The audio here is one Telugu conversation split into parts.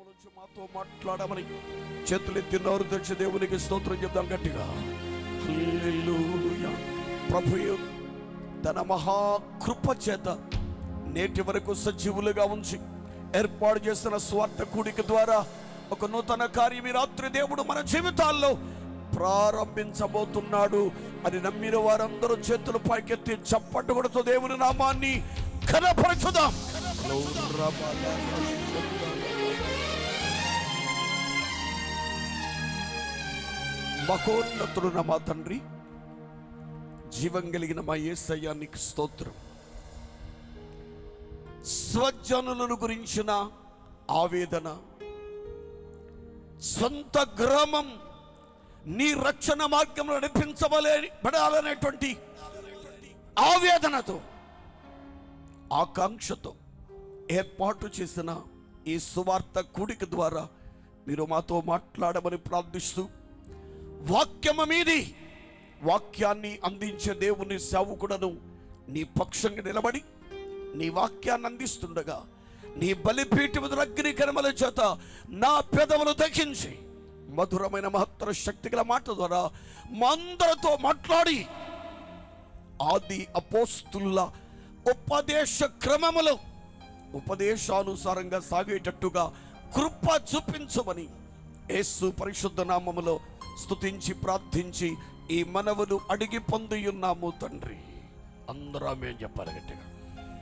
నుంచి మాతో మాట్లాడమని చేతులెత్తి నోరు తెచ్చి దేవునికి స్తోత్రం చెప్దాం గట్టిగా. హల్లెలూయా. ప్రభువు తన మహాకృప చేత నేటి వరకు సజీవులుగా ఉంచి ఏర్పాటు చేసిన స్వార్థ కూడిక ద్వారా ఒక నూతన కార్యం ఈ రాత్రి దేవుడు మన జీవితాల్లో ప్రారంభించబోతున్నాడు అని నమ్మిన వారందరూ చేతులు పైకెత్తి చప్పట్టు కొడుతూ దేవుని నామాన్ని ఘనపరచుదాం. మహోన్నతుడున్న మా తండ్రి, జీవం కలిగిన మా యేసయ్యా నీకు స్తోత్రం. స్వజనులను గురించిన ఆవేదన, సొంత గ్రామం నీ రక్షణ మార్గంలో నడిపించబడాలనేటువంటి ఆవేదనతో, ఆకాంక్షతో ఏర్పాటు చేసిన ఈ సువార్త కూడిక ద్వారా మీరు మాతో మాట్లాడమని ప్రార్థిస్తూ, వాక్యము మీది వాక్యాన్ని అందించే దేవుని సేవకుడను నీ పక్షంగా నిలబడి నీ వాక్యాన్ని అందిస్తుండగా నీ బలిపీఠము అగ్ని కర్మల చేత నా పెదవులు దహించి మధురమైన మహత్తర శక్తి గల మాట ద్వారా మా అందరితో మాట్లాడి ఆది అపోస్తుల ఉపదేశ క్రమములో ఉపదేశానుసారంగా సాగేటట్టుగా కృప చూపించమని యేసు పరిశుద్ధ నామములో స్తుతించి ప్రార్థించి ఈ మనవులు అడిగి పొంది ఉన్నాము తండ్రి. అందరూ ఆమేన్ చెప్పాలి గట్టిగా.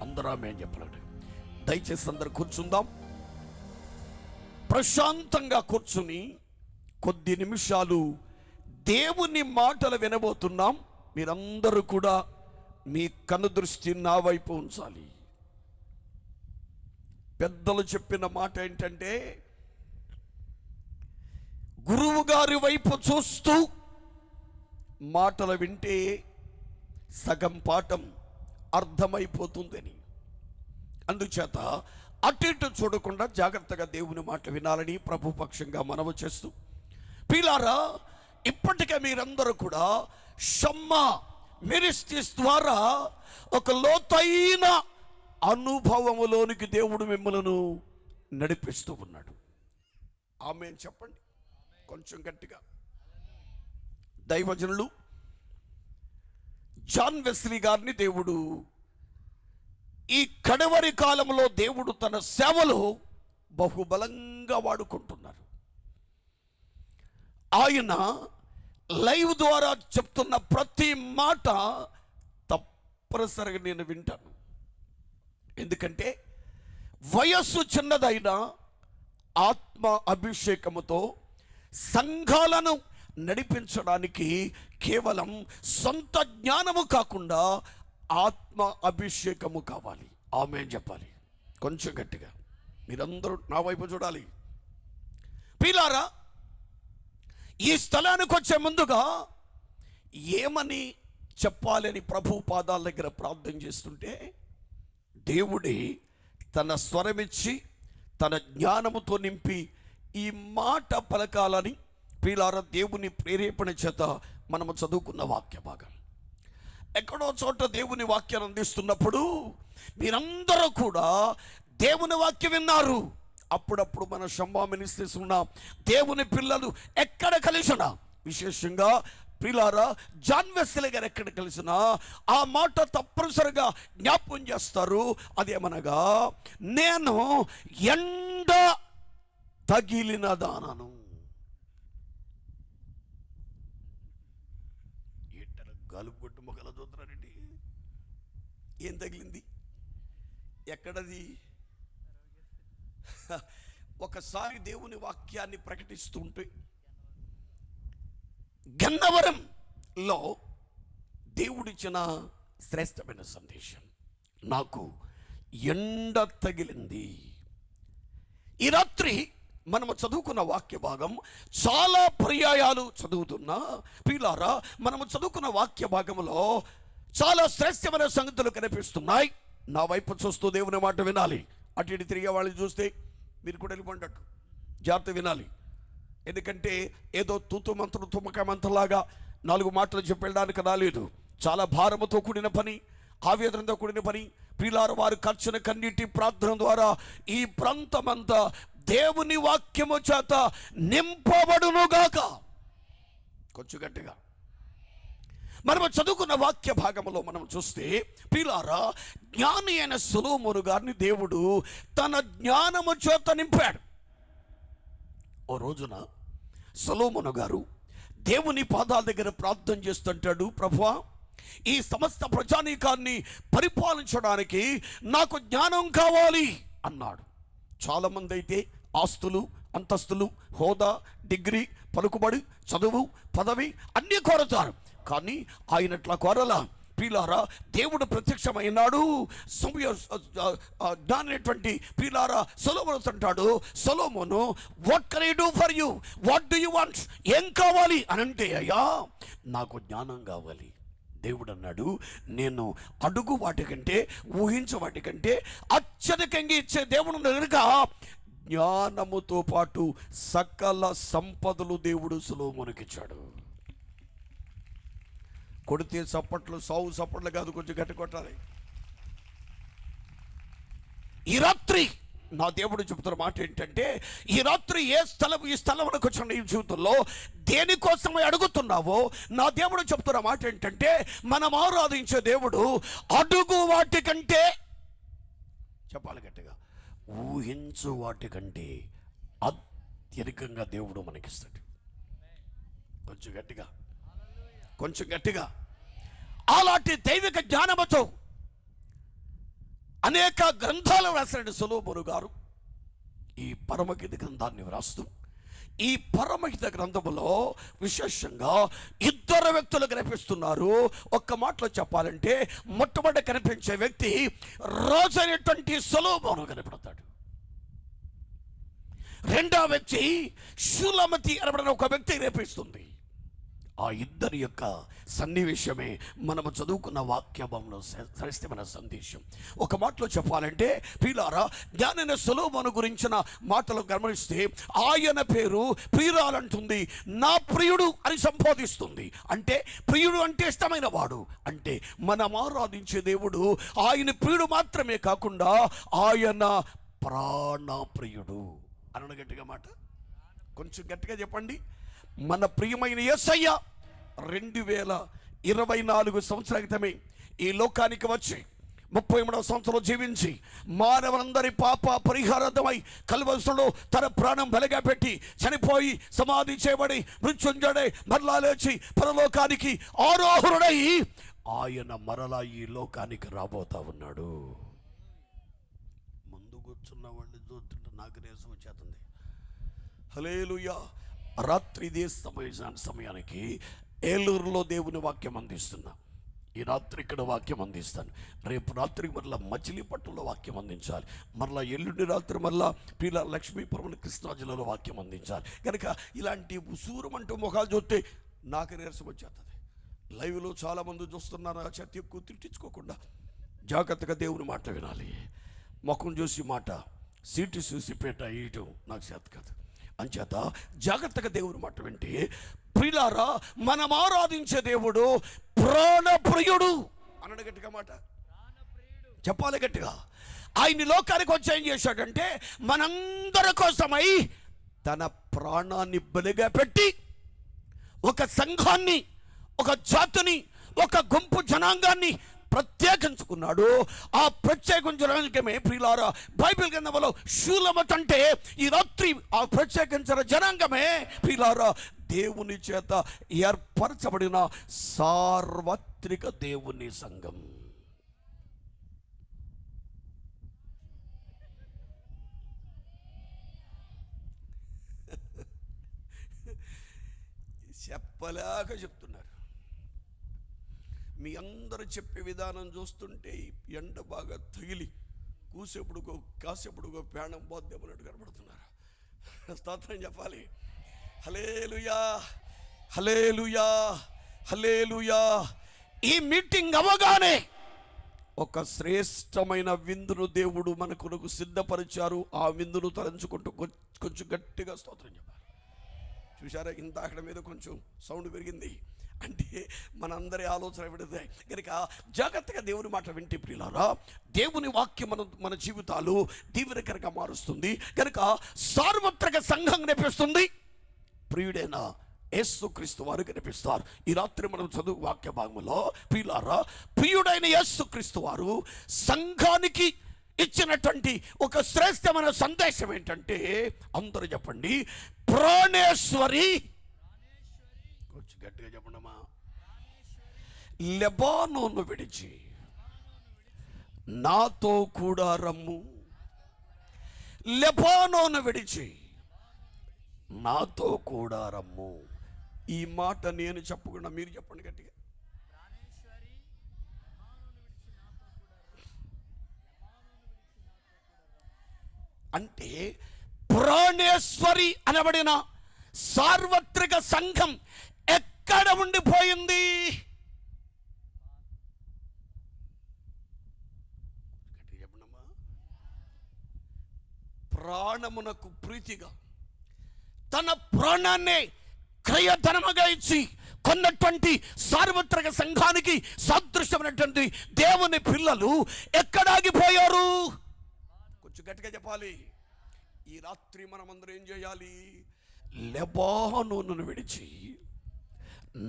అందరూ ఆమేన్ చెప్పాలి గట్టిగా. దయచేసి అందరు కూర్చుందాం. ప్రశాంతంగా కూర్చుని కొద్ది నిమిషాలు దేవుని మాటలు వినబోతున్నాం. మీరందరూ కూడా మీ కనుదృష్టి నా వైపు ఉంచాలి. పెద్దలు చెప్పిన మాట ఏంటంటే, గురువు గారి వైపు చూస్తూ మాటలు వింటే సగం పాఠం అర్థమైపోతుందని. అందుచేత అటు ఇటు చూడకుండా జాగ్రత్తగా దేవుని మాట వినాలని ప్రభు పక్షంగా మనవి చేస్తూ, పిల్లారా, ఇప్పటికే మీరందరూ కూడా షమ్మా మినిస్ట్రీస్ ద్వారా ఒక లోతైన అనుభవములోనికి దేవుడు మిమ్మలను నడిపిస్తూ ఉన్నాడు. ఆమేన్ చెప్పండి కొంచెం గట్టిగా. దైవజనులు జాన్ వెస్లీ గారిని దేవుడు ఈ కడవరి కాలంలో దేవుడు తన సేవలో బహుబలంగా వాడుకుంటున్నారు. ఆయన లైవ్ ద్వారా చెప్తున్న ప్రతి మాట తప్పనిసరిగా నేను వింటాను. ఎందుకంటే వయస్సు చిన్నదైన ఆత్మ అభిషేకముతో సంఘాలను నడిపించడానికి కేవలం సొంత జ్ఞానము కాకుండా ఆత్మ అభిషేకము కావాలి. ఆమేన్ చెప్పాలి కొంచెం గట్టిగా. మీరందరూ నా వైపు చూడాలి. పిల్లారా, ఈ స్థలానికి వచ్చే ముందుగా ఏమని చెప్పాలని ప్రభు పాదాల దగ్గర ప్రార్థన చేస్తుంటే, దేవుడే తన స్వరమిచ్చి తన జ్ఞానముతో నింపి ఈ మాట పలకాలని ప్రియులారా దేవుని ప్రేరేపణ చేత మనము చదువుకున్న వాక్య భాగం. ఎక్కడో చోట దేవుని వాక్యాన్ని అందిస్తున్నప్పుడు మీరందరూ కూడా దేవుని వాక్యం విన్నారు. అప్పుడప్పుడు మన షమ్మా మినిస్ట్రీస్ ఉన్న దేవుని పిల్లలు ఎక్కడ కలిసినా, విశేషంగా ప్రియులారా జాన్ వెస్లీ గారు ఎక్కడ కలిసినా ఆ మాట తప్పనిసరిగా జ్ఞాపకం చేస్తారు. అదేమనగా, నేను ఎండ తగిలిన దానను. ఏంటారు గాలుపు కొట్టు మొక్కల చూస్తున్నారండి? ఏం తగిలింది? ఎక్కడది? ఒకసారి దేవుని వాక్యాన్ని ప్రకటిస్తుంటే గన్నవరంలో దేవుడిచ్చిన శ్రేష్టమైన సందేశం, నాకు ఎండ తగిలింది. ఈ రాత్రి మనము చదువుకున్న వాక్య భాగం చాలా పర్యాయాలు చదువుతున్నా ప్రియులారా, మనము చదువుకున్న వాక్య భాగంలో చాలా శ్రేష్టమైన సంగతులు కనిపిస్తున్నాయి. నా వైపు చూస్తూ దేవుని మాట వినాలి. అటు ఇటు తిరిగే వాళ్ళని చూస్తే మీరు కూడా వెళ్ళిపోండట్టు జాగ్రత్త వినాలి. ఎందుకంటే ఏదో తూతు మంత్రం తుమ్మక మంత్రలాగా 4 మాటలు చెప్పి వెళ్ళడానికి రాలేదు. చాలా భారముతో కూడిన పని, ఆవేదనతో కూడిన పని. ప్రియులారా, వారు ఖర్చున కన్నీటి ప్రార్థన ద్వారా ఈ ప్రాంతమంతా దేవుని వాక్యము చేత నింపబడునుగాక. కొంచెం గట్టిగా. మనము చదువుకున్న వాక్య భాగంలో మనం చూస్తే ప్రియులారా, జ్ఞాని అయిన సొలొమోను గారిని దేవుడు తన జ్ఞానము చేత నింపాడు. ఓ రోజున సొలొమోను గారు దేవుని పాదాల దగ్గర ప్రార్థన చేస్తుంటాడు, ప్రభువా, ఈ సమస్త ప్రజానీకాన్ని పరిపాలించడానికి నాకు జ్ఞానం కావాలి అన్నాడు. చాలామంది అయితే ఆస్తులు, అంతస్తులు, హోదా, డిగ్రీ, పలుకుబడి, చదువు, పదవి అన్నీ కోరతారు. కానీ ఆయన అట్లా కోరలా. ప్రియులారా, దేవుడు ప్రత్యక్షమైనాడు. జ్ఞానటువంటి ప్రియులారా సొలొమోను అంటాడు, Solomon, what can I do for you, what do you want, ఏం కావాలి అని అంటే, అయ్యా నాకు జ్ఞానం కావాలి. దేవుడు అన్నాడు, నేను అడుగు వాటికంటే ఊహించే వాటికంటే అత్యధికంగా ఇచ్చే దేవుడు కనుక జ్ఞానముతో పాటు సకల సంపదలు దేవుడు సొలొమోనుకి ఇచ్చాడు. కొడితే చప్పట్లు, సావు చప్పట్లు కాదు, కొంచెం గట్టి కొట్టాలి. ఈ రాత్రి నా దేవుడు చెబుతున్న మాట ఏంటంటే, ఈ రాత్రి ఈ స్థలంలోకి వచ్చిన నీ జీవితంలో దేనికోసమై అడుగుతున్నావో నా దేవుడు చెబుతున్న మాట ఏంటంటే, మనం ఆరాధించే దేవుడు అడుగు వాటికంటే, చెప్పాలి గట్టిగా, ఊహించు వాటికంటే అత్యధికంగా దేవుడు మనకిస్తాడు. కొంచెం గట్టిగా, కొంచెం గట్టిగా. అలాంటి దైవిక జ్ఞానముతో అనేక గ్రంథాలు వ్రాసాడు సొలొమోను గారు. ఈ పరమగీత గ్రంథాన్ని వ్రాస్తూ ఈ పరమగీత గ్రంథములో విశేషంగా ఇద్దరు వ్యక్తులు కనిపిస్తున్నారు. ఒక్క మాటలో చెప్పాలంటే, మొట్టమొదటి కనిపించే వ్యక్తి రాజు అయినటువంటి సొలొమోను కనపడతాడు. రెండవ వ్యక్తి షూలమతి అనబడిన ఒక వ్యక్తి కనిపిస్తుంది. ఆ ఇద్దరి యొక్క సన్నివేశమే మనము చదువుకున్న వాక్యభంలో శ్రేష్టమైన సందేశం. ఒక మాటలో చెప్పాలంటే ప్రియులారా, జ్ఞానైన సొలొమోను గురించిన మాటలు గమనిస్తే ఆయన పేరు ప్రియురాలంటుంది, నా ప్రియుడు అని సంబోధిస్తుంది. అంటే ప్రియుడు అంటే ఇష్టమైన వాడు. అంటే మనం ఆరాధించే దేవుడు ఆయన ప్రియుడు మాత్రమే కాకుండా ఆయన ప్రాణ ప్రియుడు. అనను గట్టిగా మాట, కొంచెం గట్టిగా చెప్పండి. మన ప్రియమైన యేసయ్య 2024 సంవత్సరాల క్రితమే ఈ లోకానికి వచ్చి 33వ సంవత్సరంలో జీవించి మానవులందరి పాప పరిహారార్థమై కల్వరిలో తన ప్రాణం బలిగా పెట్టి చనిపోయి సమాధి చేయబడి మృత్యుంజయుడై మరలా లేచి పరలోకానికి ఆరోహణుడై ఆయన మరలా ఈ లోకానికి రాబోతా ఉన్నాడు. ముందు కూర్చున్న వాళ్ళు చూస్తుంటే నాకు నేసం వచ్చేస్తుంది. హల్లెలూయా. రాత్రి ఇదే సమయానికి ఏలూరులో దేవుని వాక్యం అందిస్తున్నా. ఈ రాత్రి ఇక్కడ వాక్యం అందిస్తాను. రేపు రాత్రి మరలా మచిలీపట్నంలో వాక్యం అందించాలి. మరలా ఎల్లుండి రాత్రి మరలా పిల్ల లక్ష్మీపురం కృష్ణా జిల్లాలో వాక్యం అందించాలి. కనుక ఇలాంటి ఉసూరమంటూ ముఖాలు చూస్తే నాకు నీరసం వచ్చేస్తుంది. లైవ్లో చాలామంది చూస్తున్నారు. ఆ చేతి ఎక్కువ తిట్టించుకోకుండా జాగ్రత్తగా దేవుని మాట వినాలి. ముఖం చూసి మాట, సీటు చూసి పేట వేయటం నాకు చేత కాదు. అంచేత జాగ్రత్తగా దేవుని మాట వింటే, ప్రియులారా, మనం ఆరాధించే దేవుడు ప్రాణప్రియుడు. అనడు గట్టిగా మాట, చెప్పాలి గట్టిగా. ఆయన లోకానికి వచ్చి ఏం చేశాడంటే, మనందరి కోసమై తన ప్రాణాన్ని బలిగా పెట్టి ఒక సంఘాన్ని, ఒక జాతిని, ఒక గుంపు జనాంగాన్ని ప్రత్యేకించుకున్నాడు. ఆ ప్రత్యేకించడానికమే ప్రియులారా బైబిల్ గ్రంథంలో షూలమత్ అంటే ఈ రాత్రి ఆ ప్రత్యేకించిన జనాంగమే ప్రియులారా దేవుని చేత ఏర్పరచబడిన సార్వత్రిక దేవుని సంఘం. చెప్పలేక చెప్తున్నారు. మీ అందరూ చెప్పే విధానం చూస్తుంటే ఎండ బాగా తగిలి కాసేపుడుకో ప్రాణం పోద్దేమన్నట్టు కనబడుతున్నారు. స్తోత్రం చెప్పాలి. హల్లెలూయా, హల్లెలూయా, హల్లెలూయా. ఈ మీటింగ్ అవగానే ఒక శ్రేష్టమైన విందును దేవుడు మన కొరకు సిద్ధపరిచారు. ఆ విందును తలంచుకుంటూ కొంచెం గట్టిగా స్తోత్రం చెప్పాలి. చూసారా, ఇంత అక్కడ మీద కొంచెం సౌండ్ పెరిగింది. అంటే మనందరి ఆలోచన విడితే కనుక జాగ్రత్తగా దేవుని మాట వింటే ప్రియులారా, దేవుని వాక్యం మన జీవితాలు దీవెనకరంగా మారుస్తుంది. కనుక సార్వత్రిక సంఘం కనిపిస్తుంది, ప్రియుడైన యేసుక్రీస్తు వారు కనిపిస్తారు. ఈ రాత్రి మనం చదువు వాక్య భాగంలో ప్రియులారా, ప్రియుడైన యేసుక్రీస్తు వారు సంఘానికి ఇచ్చినటువంటి ఒక శ్రేష్టమైన సందేశం ఏంటంటే, అందరూ చెప్పండి, ప్రాణేశ్వరి. కొంచెం గట్టిగా చెప్పండమ్మా. లెబానోను విడిచి నాతో కూడా రమ్ము. లెబానోను విడిచి నాతో కూడా రమ్ము. ఈ మాట నేను చెప్పకుండా మీరు చెప్పండి గట్టిగా. అంటే ప్రాణేశ్వరి అనబడిన సార్వత్రిక సంఘం ఎక్కడ ఉండిపోయింది? ప్రాణమునకు ప్రీతిగా తన ప్రాణాన్నే క్రయధనముగా ఇచ్చి కొన్నటువంటి సార్వత్రిక సంఘానికి సాదృశ్యమైనటువంటి దేవుని పిల్లలు ఎక్కడాగిపోయారు? కొంచెం గట్టిగా చెప్పాలి. ఈ రాత్రి మనమందరం ఏం చేయాలి? లెబానోనును విడిచి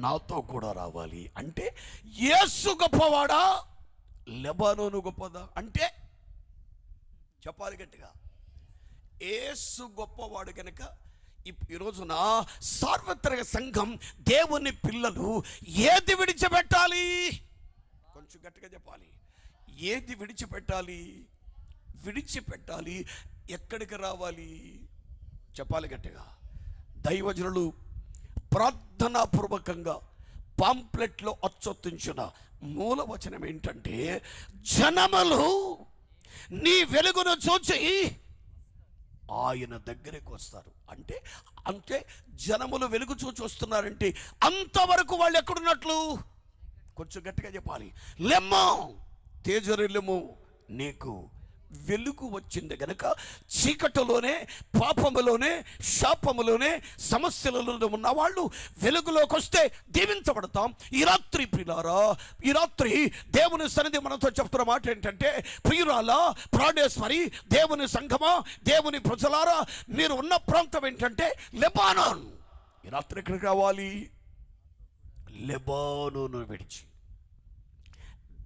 నాతో కూడా రావాలి. అంటే యేసు గొప్పవాడా, లెబానోను గొప్పదా? అంటే చెప్పాలి గట్టిగా. యేసు గొప్పవాడు కనుక ఈ రోజున సార్వత్రిక సంఘం దేవుని పిల్లలు ఏది విడిచిపెట్టాలి? కొంచెం గట్టిగా చెప్పాలి. ఏది విడిచిపెట్టాలి? విడిచిపెట్టాలి. ఎక్కడికి రావాలి? చెప్పాలి గట్టిగా. దైవజనులు ప్రార్థనాపూర్వకంగా పాంప్లెట్లో అచ్చొత్తించిన మూలవచనం ఏంటంటే, జనములు నీ వెలుగును చూచి ఆయన దగ్గరికి వస్తారు. అంటే జనములు వెలుగు చూచి వస్తున్నారంటే అంతవరకు వాళ్ళు ఎక్కడున్నట్లు? కొంచెం గట్టిగా చెప్పాలి. లెమ్మో తేజరిల్లెము, నీకు వెలుగు వచ్చింది గనక చీకటిలోనే, పాపములోనే, శాపములోనే, సమస్యలలో ఉన్న వాళ్ళు వెలుగులోకి వస్తే దీవించబడతాం. ఈ రాత్రి ప్రియులారా, ఈ రాత్రి దేవుని సన్నిధి మనతో చెప్తున్న మాట ఏంటంటే, ప్రియురాలా, ప్రాణేశ్వరి, దేవుని సంఘమా, దేవుని ప్రజలారా, మీరు ఉన్న ప్రాంతం ఏంటంటే లెబానోన్. ఈ రాత్రి ఎక్కడికి రావాలి? లెబానోను విడిచి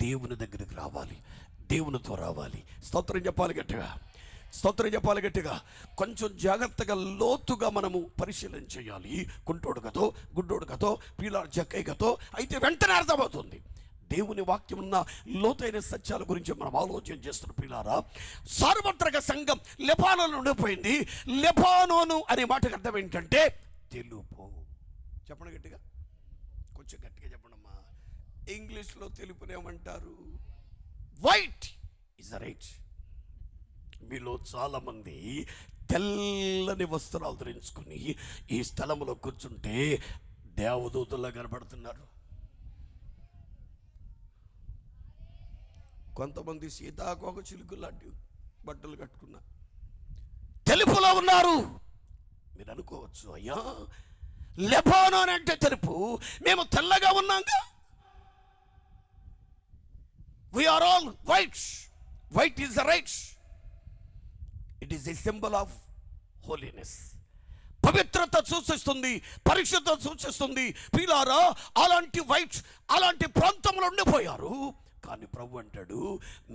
దేవుని దగ్గరికి రావాలి, దేవునితో రావాలి. స్తోత్రం చెప్పాలి గట్టిగా, స్తోత్రం చెప్పాలి గట్టిగా. కొంచెం జాగ్రత్తగా లోతుగా మనము పరిశీలన చేయాలి. కుంటోడు కథో, గుడ్డోడు కథో, పీలార్ జక్కయ్య కథో అయితే వెంటనే అర్థమవుతుంది. దేవుని వాక్యం ఉన్న లోతైన సత్యాల గురించి మనం ఆలోచన చేస్తున్న పిల్లారా, సార్వత్రిక సంఘం లెబానోను ఉండిపోయింది. లెబానోను అనే మాటకు అర్థం ఏంటంటే తెలుపు. చెప్పండి గట్టిగా, కొంచెం గట్టిగా చెప్పండమ్మా. ఇంగ్లీష్లో తెలుపునేమంటారు? White is right. మీలో చాలామంది తెల్లని వస్త్రాలు ధరించుకుని ఈ స్థలంలో కూర్చుంటే దేవదూతల్లా కనబడుతున్నారు. కొంతమంది సీతాకోక చిలుకు లాంటి బట్టలు కట్టుకున్నా తెలుపులో ఉన్నారు. మీరు అనుకోవచ్చు, అయ్యా లెబానోన్ అంటే తెలుపు, మేము తెల్లగా ఉన్నాంగా. We are all white. White is the right. It is a symbol of holiness. పవిత్రత సూచిస్తుంది, పరిశుద్ధత సూచిస్తుంది. పిల్లారా, అలాంటి వైట్, అలాంటి ప్రాంతంలో ఉండిపోయారు. కానీ ప్రభు అంటాడు,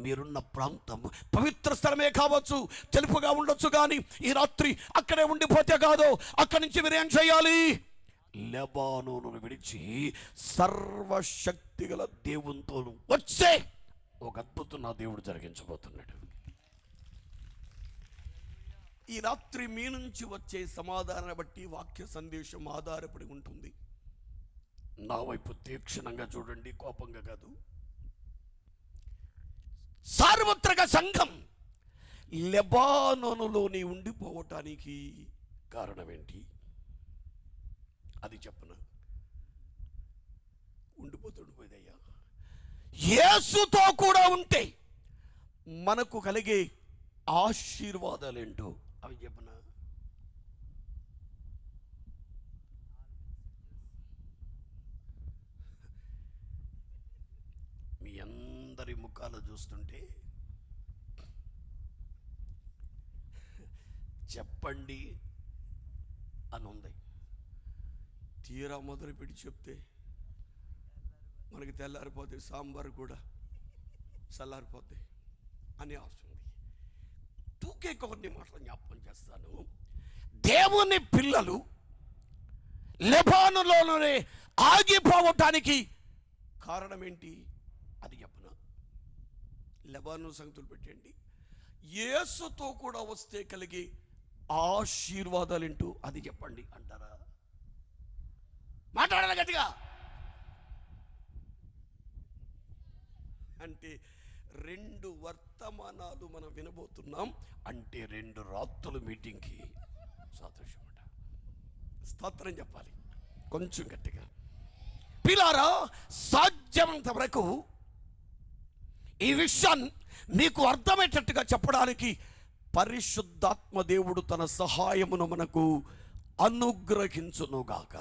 మీరున్న ప్రాంతం పవిత్ర స్థలమే కావచ్చు, తెలుపుగా ఉండొచ్చు, కానీ ఈ రాత్రి అక్కడే ఉండిపోతే కాదు, అక్కడి నుంచి మీరేం చేయాలి? లెబానోను విడిచి సర్వశక్తి గల దేవునితో వచ్చే ఒక అద్భుతం నా దేవుడు జరిగించబోతున్నాడు. ఈ రాత్రి మీ నుంచి వచ్చే సమాధానాన్ని బట్టి వాక్య సందేశం ఆధారపడి ఉంటుంది. నా వైపు తీక్షణంగా చూడండి, కోపంగా కాదు. సార్వత్రిక సంఘం లెబానోనులోని ఉండిపోవటానికి కారణం ఏంటి? అది చెప్పను. ఉండిపోతుండిపోయిందయ్యా. యేసుతో కూడా ఉంటే మనకు కలిగే ఆశీర్వాదాలు ఏంటో అవి చెప్పనా? అందరి ముఖాలు చూస్తుంటే చెప్పండి అని ఉంది. తీరా మొదలుపెట్టి చెప్తే మనకి తెల్లారిపోతే సాంబార్ కూడా చల్లారిపోద్ది అని అవసరం ఉంది. తూకే కొన్ని మాటలు జ్ఞాపకం చేస్తాను. దేవుని పిల్లలు లెబానులోనే ఆగిపోవటానికి కారణం ఏంటి అది చెప్పన. లెబాను సంగతులు పెట్టండి. యేసుతో కూడా వస్తే కలిగి ఆశీర్వాదాలు ఏంటో అది చెప్పండి అంటారా? మాట్లాడాలి గట్టిగా. అంటే 2 వర్తమానాలు మనం వినబోతున్నాం. అంటే 2 రాత్రుల మీటింగ్కి సాదృశ్యం అంట. స్తోత్రం చెప్పాలి కొంచెం గట్టిగా. పిల్లారా, సాధ్యమంత వరకు ఈ విషయాన్ని మీకు అర్థమయ్యేటట్టుగా చెప్పడానికి పరిశుద్ధాత్మ దేవుడు తన సహాయమును మనకు అనుగ్రహించునుగాక.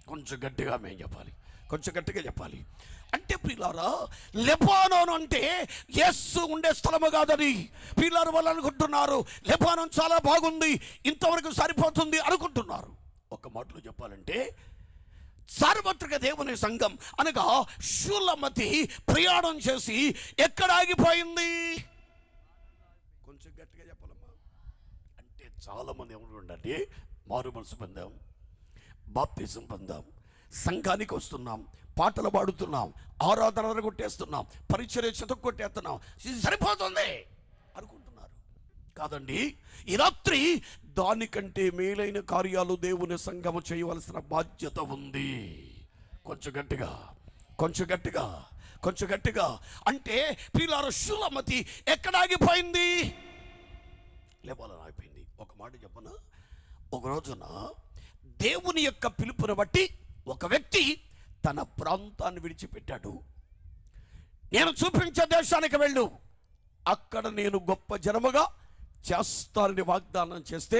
కొంచెం గట్టిగా మేము చెప్పాలి, కొంచెం గట్టిగా చెప్పాలి. అంటే పిల్లారా, లెబానోన్ అంటే యేసు ఉండే స్థలము కాదని పిల్లారు వాళ్ళు అనుకుంటున్నారు. లెబానోన్ చాలా బాగుంది, ఇంతవరకు సరిపోతుంది అనుకుంటున్నారు. ఒక మాటలో చెప్పాలంటే సార్వత్రిక దేవుని సంఘం అనగా షూలమతి ప్రయాణం చేసి ఎక్కడ ఆగిపోయింది? కొంచెం గట్టిగా చెప్పాలమ్మా. అంటే చాలా మంది ఏమంటుండండి, మారు మనసు పొందాం, బాప్తిజం పొందాం, సంఘానికి వస్తున్నాం, పాటలు పాడుతున్నాం, ఆరాధన కొట్టేస్తున్నాం, పరిచర్య కొట్టేస్తున్నాం, ఇది సరిపోతుంది అనుకుంటున్నారు. కాదండి, ఈ రాత్రి దానికంటే మేలైన కార్యాలు దేవుని సంఘము చేయవలసిన బాధ్యత ఉంది. కొంచెం గట్టిగా, కొంచెం గట్టిగా, కొంచెం గట్టిగా. అంటే పిల్లారు షూలమతి ఎక్కడ ఆగిపోయింది? లెబానోన్ ఆగిపోయింది. ఒక మాట చెప్పనా, ఒక రోజున దేవుని యొక్క పిలుపుని బట్టి ఒక వ్యక్తి తన ప్రాంతాన్ని విడిచిపెట్టాడు. నేను చూపించే దేశానికి వెళ్ళు, అక్కడ నేను గొప్ప జనముగా చేస్తానని వాగ్దానం చేస్తే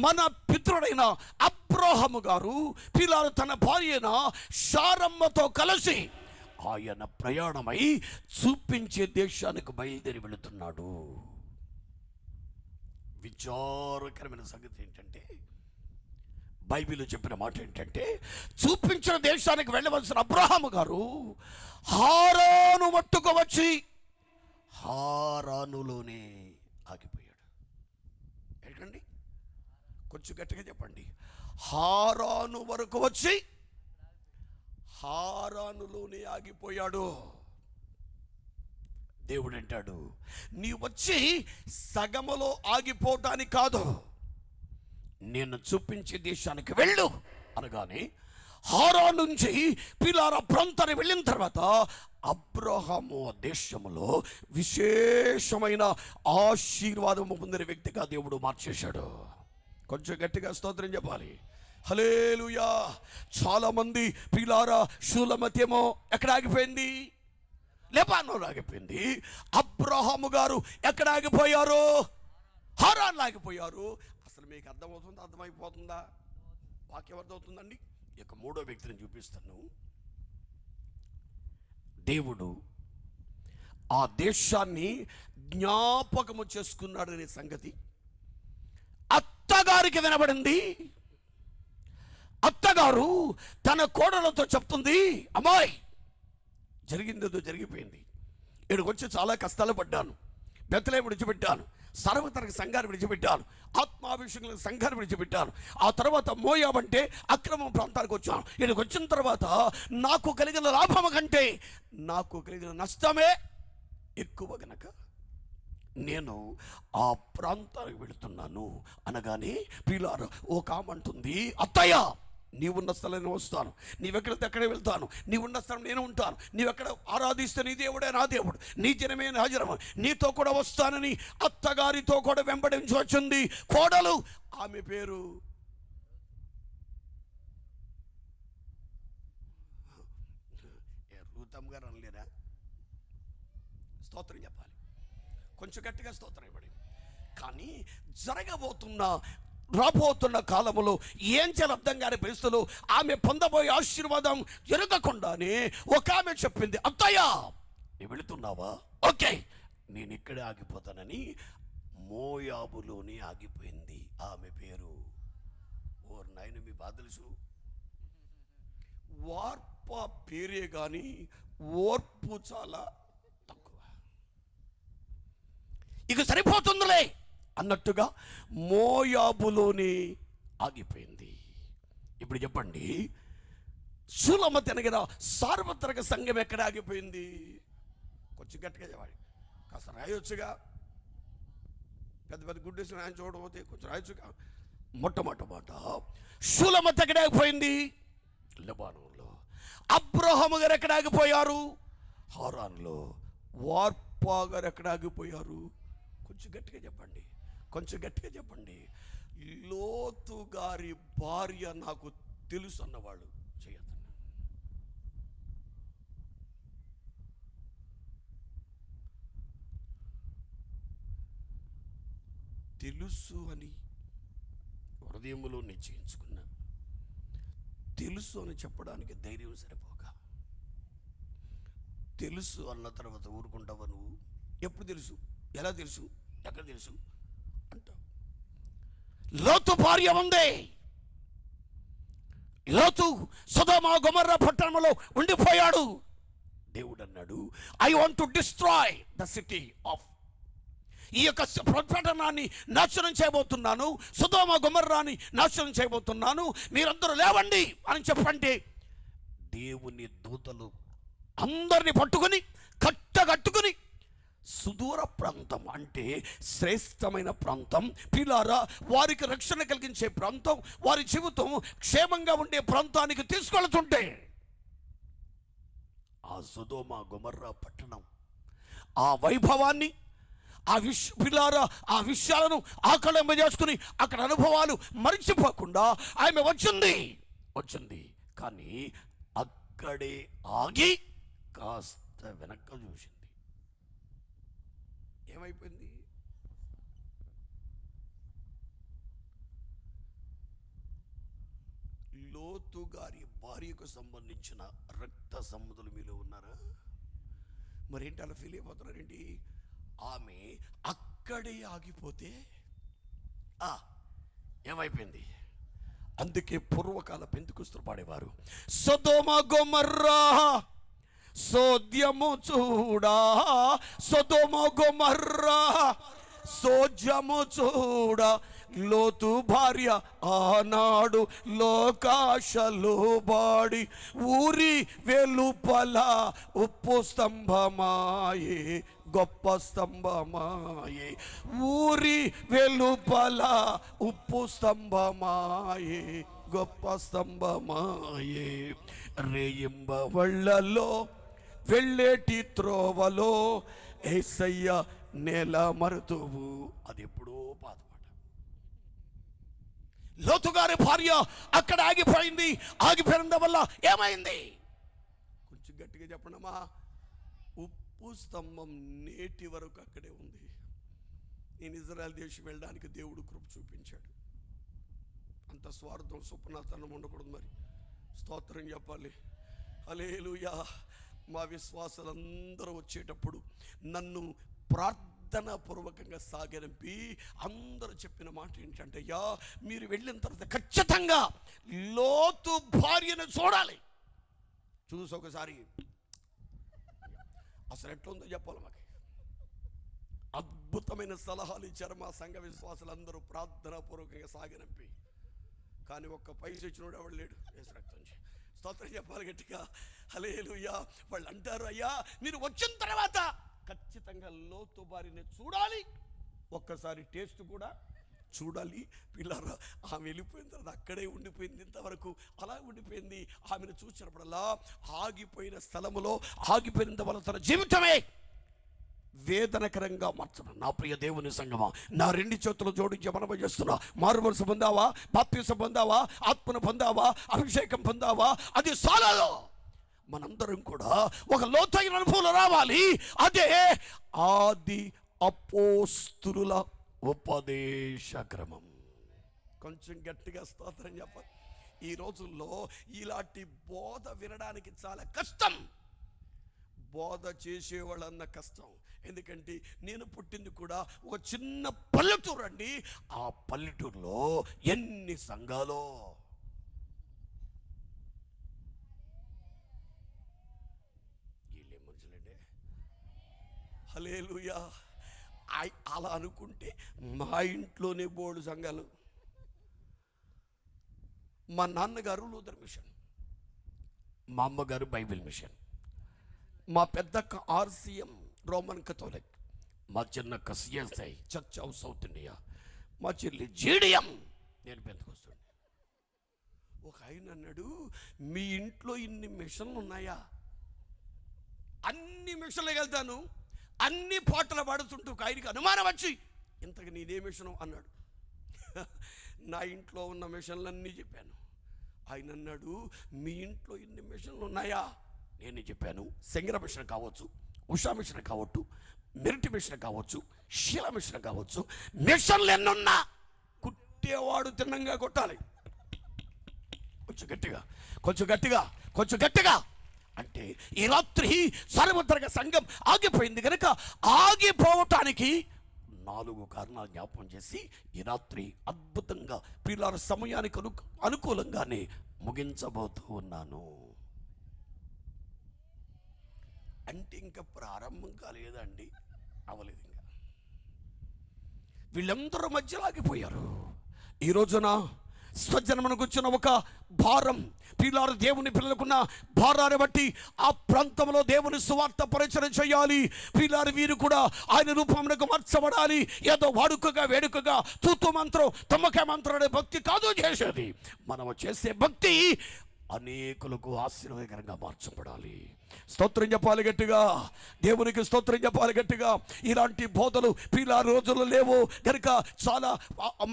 మన పితృడైన అబ్రాహాము గారు పిల్లారు తన భార్యన శారమ్మతో కలిసి ఆయన ప్రయాణమై చూపించే దేశానికి బయలుదేరి వెళుతున్నాడు. విచారకరమైన సంగతి ఏంటంటే, బైబిల్ చెప్పిన మాట ఏంటంటే, చూపించిన దేశానికి వెళ్ళవలసిన అబ్రాహాము గారు హారాను మట్టుకు వచ్చి హారానులోనే ఆగిపోయాడు. ఏంటండి, కొంచెం గట్టిగా చెప్పండి. హారాను వరకు వచ్చి హారానులోనే ఆగిపోయాడు. దేవుడు అంటాడు, నీ వచ్చి సగములో ఆగిపోవటానికి కాదు, నేను చూపించే దేశానికి వెళ్ళు అనగానే హారాను నుంచి పిల్లారా ప్రాంతానికి వెళ్ళిన తర్వాత అబ్రహాము దేశంలో విశేషమైన ఆశీర్వాదము పొందిన వ్యక్తిగా దేవుడు మార్చేశాడు. కొంచెం గట్టిగా స్తోత్రం చెప్పాలి. హల్లెలూయా. చాలా మంది పిల్లారా షూలమతి ఏమో ఎక్కడ ఆగిపోయింది? లెబానోన్ ఆగిపోయింది. అబ్రహాము గారు ఎక్కడ ఆగిపోయారు? హారాన్ ఆగిపోయారు. అసలు మీకు అర్థమవుతుందా? అర్థమైపోతుందా? వాక్యం అర్థమవుతుందండి. ఇక 3వ వ్యక్తిని చూపిస్తాను. దేవుడు ఆ దేశాన్ని జ్ఞాపకము చేసుకున్నాడనే సంగతి అత్తగారికి వినబడింది. అత్తగారు తన కోడలతో చెప్తుంది, అమ్మాయి జరిగిందేదో జరిగిపోయింది, ఇక్కడికి వచ్చి చాలా కష్టాలు పడ్డాను, బెత్లెహేము విడిచిపెట్టాను, సర్వతరగ సంఘాన్ని విడిచిపెట్టాను, ఆత్మాభిషేకం సంఘాన్ని విడిచిపెట్టాను, ఆ తర్వాత మోయాబు అంటే అక్రమ ప్రాంతానికి వచ్చాను. ఇక్కడికి వచ్చిన తర్వాత నాకు కలిగిన లాభం కంటే నాకు కలిగిన నష్టమే ఎక్కువ గనక నేను ఆ ప్రాంతానికి వెళుతున్నాను అనగానే పిల్లారు ఒక ఆమె అంటుంది, అత్తయ్య నీవున్న స్థలం వస్తాను, నీవెక్కడితే అక్కడే వెళ్తాను, నీవున్న స్థలం నేను ఉంటాను, నీవెక్కడ ఆరాధిస్తే నీ దేవుడే నా దేవుడు, నీ జనమే నా జనము, నీతో కూడా వస్తానని అత్తగారితో కూడా వెంబడించి వచ్చింది కోడలు. ఆమె పేరు రూతమ్మ గారు అనలేరా? స్తోత్రం చెప్పాలి, కొంచెం గట్టిగా స్తోత్రం ఇవ్వండి. కానీ రాబోతున్న కాలంలో ఏం చేయాలి అర్థం కాని పరిస్థితులు ఆమె పొందబోయే ఆశీర్వాదం ఎరగకుండానే ఒక ఆమె చెప్పింది, అత్తయ్య నువ్వు వెళుతున్నావా? ఓకే, నేను ఇక్కడే ఆగిపోతానని మోయాబులోనే ఆగిపోయింది. ఆమె పేరు ఓర్ నాయన, మీ బాధ తెలుసు, వార్ప పేరే కానీ ఓర్పు చాలా తక్కువ. ఇక సరిపోతుందిలే అన్నట్టుగా మోయాబులోనే ఆగిపోయింది. ఇప్పుడు చెప్పండి, షూలమ్మతి అనగా సార్వత్రిక సంఘం ఎక్కడ ఆగిపోయింది? కొంచెం గట్టిగా చెప్పాలి, కాస్త రాయొచ్చుగా. పెద్ద పెద్ద గుడ్డేసి ఆయన చూడకపోతే కొంచెం రాయొచ్చుగా. మొట్టమొదట షూలమ్మతి ఎక్కడ ఆగిపోయింది? లెబానోన్లో. అబ్రహాము గారు ఎక్కడ ఆగిపోయారు? హారాన్లో. వార్పా గారు ఎక్కడ ఆగిపోయారు? కొంచెం గట్టిగా చెప్పండి, కొంచెం గట్టిగా చెప్పండి. లోతు గారి భార్య నాకు తెలుసు అన్నవాళ్ళు చేయొద్దు. తెలుసు అని హృదయంలో నిశ్చయించుకున్నా, తెలుసు అని చెప్పడానికి ధైర్యం సరిపోక, తెలుసు అన్న తర్వాత ఊరుకుంటావా నువ్వు? ఎప్పుడు తెలుసు, ఎలా తెలుసు, ఎక్కడ తెలుసు అంటావు. లోతు భార్య ఉంది. లోతు సొదొమ గొమొర్రా పట్టణంలో ఉండిపోయాడు. దేవుడు అన్నాడు, I want to destroy the city of, ఈ యొక్క పట్టణాన్ని నాశనం చేయబోతున్నాను, సొదొమ గొమొర్రాని నాశనం చేయబోతున్నాను, మీరందరూ లేవండి అని చెప్పంటే దేవుని దూతలు అందరిని పట్టుకొని కట్టగట్టుకుని సుదూర ప్రాంతం, అంటే శ్రేష్టమైన ప్రాంతం పిల్లారా, వారికి రక్షణ కలిగించే ప్రాంతం, వారి జీవితం క్షేమంగా ఉండే ప్రాంతానికి తీసుకెళ్తుంటే ఆ సొదొమ గొమొర్రా పట్టణం ఆ వైభవాన్ని, పిల్లారా ఆ విషయాలను ఆకలింప చేసుకుని అక్కడ అనుభవాలు మరిచిపోకుండా ఆమె వచ్చింది. కానీ అక్కడే ఆగి కాస్త వెనక్కి చూసింది. ఏమైపోయింది? లోతు గారి భార్యకు సంబంధించిన రక్త సంబంధులు మీలో ఉన్నారా? మరేంటి అలా ఫీల్ అయిపోతున్నారేంటి? ఆమె అక్కడే ఆగిపోతే ఏమైపోయింది? అందుకే పూర్వకాల పెంతెకొస్తు పాడేవారు, సొదొమ గొమొర్రా సోద్యము చూడా, సొదొమ గొమొర్రా సోజ్యము చూడ, లోతు భార్య ఆనాడు లోకాశలు బాడి ఊరి వెలుపల ఉప్పు స్తంభమాయే, గొప్ప స్తంభమాయే, ఊరి వెలుపల ఉప్పు స్తంభమాయే, గొప్ప స్తంభమాయే. రేయింబవళ్ళలో వెళ్ళేటి త్రోవలో యేసయ్య నేల మరుతువు. అది ఎప్పుడో పాత పాట. లోతు గారి భార్య అక్కడ ఆగిపోయింది. ఆగిపోయిన వల్ల ఏమైంది? కొంచెం గట్టిగా చెప్పండమ్మా. ఉప్పు స్తంభం నేటి వరకు అక్కడే ఉంది. నేను ఇజ్రాయెల్ దేశం వెళ్ళడానికి దేవుడు కృప చూపించాడు. అంత స్వార్థం సుప్నాతనం ఉండకూడదు. మరి స్తోత్రం చెప్పాలి. హల్లెలూయా. మా విశ్వాసాలందరూ వచ్చేటప్పుడు నన్ను ప్రార్థన పూర్వకంగా సాగరంపి అందరూ చెప్పిన మాట ఏంటంటే, అయ్యా మీరు వెళ్ళిన తర్వాత ఖచ్చితంగా లోతు భార్యను చూడాలి. చూసి ఒకసారి అసలు ఎట్లుందో చెప్పాలి. మాకు అద్భుతమైన సలహాలు ఇచ్చారు మా సంఘ విశ్వాసులందరూ ప్రార్థనా పూర్వకంగా సాగనంపి. కానీ ఒక్క పైస ఇచ్చినోడు ఎవడు లేడు. యేసు రక్తం స్తోత్రం చెప్పాలి గట్టిగా. హల్లెలూయా. వాళ్ళు అంటారు, అయ్యా మీరు వచ్చిన తర్వాత ఖచ్చితంగా లోతు భార్యని చూడాలి, ఒక్కసారి టేస్ట్ కూడా చూడాలి. పిల్లరా ఆమె వెళ్ళిపోయిన తర్వాత అక్కడే ఉండిపోయింది. ఇంతవరకు అలా ఉండిపోయింది. ఆమెను చూసినప్పుడల్లా ఆగిపోయిన స్థలములో ఆగిపోయినంత వల్ల తన జీవితమే వేదనకరంగా మార్చడం. నా ప్రియ దేవుని సంగమా, నా రెండు చేతులు జోడించి మనవి చేస్తున్నా. మారుమనసు పొందావా? బాప్తిసం పొందావా? ఆత్మను పొందావా? అభిషేకం పొందావా? అది సాలదు. మనందరం కూడా ఒక లోతైన అనుభవం రావాలి. అదే ఆది అపోస్తుల ఉపదేశ క్రమం. కొంచెం గట్టిగా స్తోత్రం చెప్పాలి. ఈ రోజుల్లో ఇలాంటి బోధ వినడానికి చాలా కష్టం. బోధ చేసేవాళ్ళన్న కష్టం. ఎందుకంటే నేను పుట్టింది కూడా ఒక చిన్న పల్లెటూరు అండి. ఆ పల్లెటూరులో ఎన్ని సంఘాలో. వీళ్ళే మనుషులండి. హల్లెలూయా. అలా అనుకుంటే మా ఇంట్లోనే బోర్డు సంఘాలు. మా నాన్నగారు లూథర్ మిషన్, మా అమ్మగారు బైబిల్ మిషన్, మా పెద్దక్క ఆర్సిఎం రోమన్ కథోలిక్, మా చిన్నక్క CSI church of south India, మా చెల్లి జీడిఎం, నేను పెంతకొస్తుండే. ఒక ఆయన అన్నాడు, మీ ఇంట్లో ఇన్ని మిషన్లు ఉన్నాయా? అన్ని మిషన్లకు వెళ్తాను, అన్ని పాటలు పాడుతుంటూ ఒక ఆయనకి అనుమానం వచ్చి, ఇంతకు నీదే మిషను అన్నాడు. నా ఇంట్లో ఉన్న మిషన్లన్నీ చెప్పాను. ఆయన అన్నాడు, మీ ఇంట్లో ఇన్ని మిషన్లు ఉన్నాయా? నేను చెప్పాను, సింగర మిషన్ కావచ్చు, ఉషా మిషన్ కావచ్చు, మెరిట్ మిషన్ కావచ్చు, శీల మిషన్ కావచ్చు, మిషన్లు ఎన్నున్నా కుట్టేవాడు తిన్నంగా కొట్టాలి. కొంచెం గట్టిగా, కొంచెం గట్టిగా, కొంచెం గట్టిగా. అంటే ఈ రాత్రి సర్వత్రక సంఘం ఆగిపోయింది కనుక ఆగిపోవటానికి 4 కారణాలు జ్ఞాపకం చేసి ఈ రాత్రి అద్భుతంగా పిల్లల సమయానికి అనుకూలంగానే ముగించబోతూ ఉన్నాను. అంటే ఇంకా ప్రారంభం కాలేదండి, అవ్వలేదు ఇంకా. వీళ్ళందరూ మధ్యలో ఆగిపోయారు. ఈ రోజున స్వజన్మకు వచ్చిన ఒక భారం, పిల్లలు దేవుని పిల్లలకున్న భారాన్ని బట్టి ఆ ప్రాంతంలో దేవుని సువార్త పరిచయం చేయాలి. పిల్లలు వీరు కూడా ఆయన రూపంలో మార్చబడాలి. ఏదో వాడుకగా వేడుకగా తూతు మంత్రం తమ్మకాయ మంత్రం అనే భక్తి కాదు చేసేది. మనము చేసే భక్తి అనేకులకు ఆశీర్వాదకరంగా మార్చబడాలి. స్తోత్రం చెప్పాలి గట్టిగా, దేవునికి స్తోత్రం చెప్పాలి గట్టిగా. ఇలాంటి బోధలు పిల్ల రోజుల్లో లేవు కనుక చాలా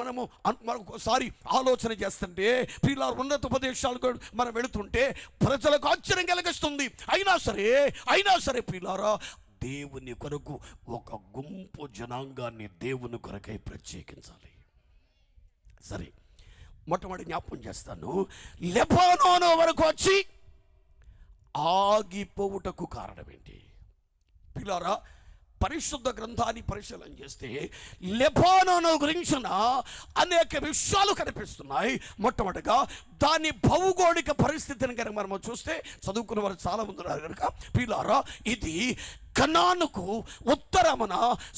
మనము మరొకసారి ఆలోచన చేస్తుంటే పిల్ల ఉన్నత ఉపదేశాలకు మనం వెళుతుంటే ప్రజలకు ఆశ్చర్యం కలిగిస్తుంది. అయినా సరే పిల్లారా, దేవుని కొరకు ఒక గుంపు జనాంగాన్ని దేవుని కొరకై ప్రత్యేకించాలి. సరే, మొట్టమొదటి జ్ఞాపకం చేస్తాను. లెబానోను వరకు వచ్చి ఆగిపోవుటకు కారణం ఏంటి? పిల్లారా, పరిశుద్ధ గ్రంథాన్ని పరిశీలన చేస్తే లెబానోను గురించిన అనేక విషయాలు కనిపిస్తున్నాయి. మొట్టమొదటిగా దాని భౌగోళిక పరిస్థితిని కనుక మనం చూస్తే, చదువుకున్న వారు చాలా మంది ఉన్నారు కనుక పిల్లారా, ఇది కనానుకు ఉత్తరమున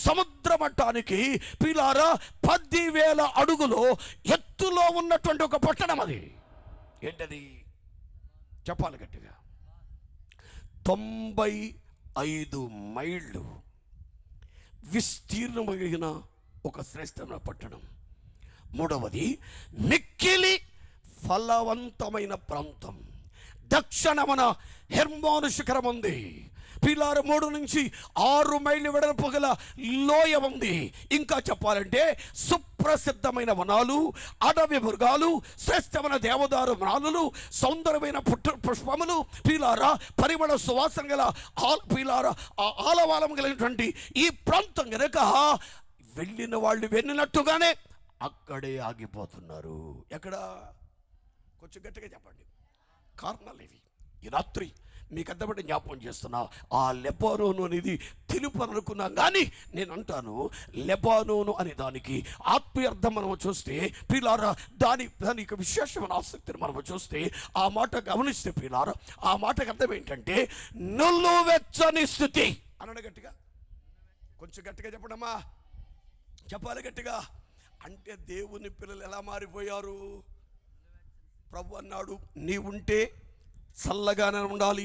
సముద్ర మట్టానికి పిల్లారా 10,000 అడుగులు ఎత్తులో ఉన్నటువంటి ఒక పట్టణం. అది ఏంటది చెప్పాలి గట్టిగా. 95 మైళ్ళు విస్తీర్ణమైన ఒక శ్రేష్టమైన పట్టణం. మూడవది మిక్కిలి ఫలవంతమైన ప్రాంతం. దక్షిణమున హెర్మోను శిఖరం ఉంది. పిల్లారు 3 నుంచి 6 మైళ్ళు వెడల్పు గల లోయ ఉంది. ఇంకా చెప్పాలంటే సుప్రసిద్ధమైన వనాలు, అడవి మృగాలు, శ్రేష్టమైన దేవదారు వనాలు, సౌందర్యమైన పుష్పములు, పిల్లారా పరిమళ సువాసన గల పిల్లారా ఆలవాలం కలిగినటువంటి ఈ ప్రాంతం కనుక వెళ్ళిన వాళ్ళు వెళ్ళినట్టుగానే అక్కడే ఆగిపోతున్నారు. ఎక్కడ? కొంచెం గట్టిగా చెప్పండి. కారణాలు ఇవి. ఈ రాత్రి మీకు అర్థపడి జ్ఞాపకం చేస్తున్నా. ఆ లెబానోను అనేది తెలుపు అనుకున్నా కానీ నేను అంటాను, లెబానోను అనే దానికి ఆత్మీయ అర్థం మనం చూస్తే పిల్లారా, దానికి విశేషమైన ఆసక్తిని మనం చూస్తే ఆ మాట గమనిస్తే పిల్లారా, ఆ మాటకు అర్థం ఏంటంటే నులువెచ్చని స్థితి అన్నాడు. గట్టిగా, కొంచెం గట్టిగా చెప్పడమ్మా, చెప్పాలి గట్టిగా. అంటే దేవుని పిల్లలు ఎలా మారిపోయారు? ప్రభు అన్నాడు, నీవుంటే చల్లగానే ఉండాలి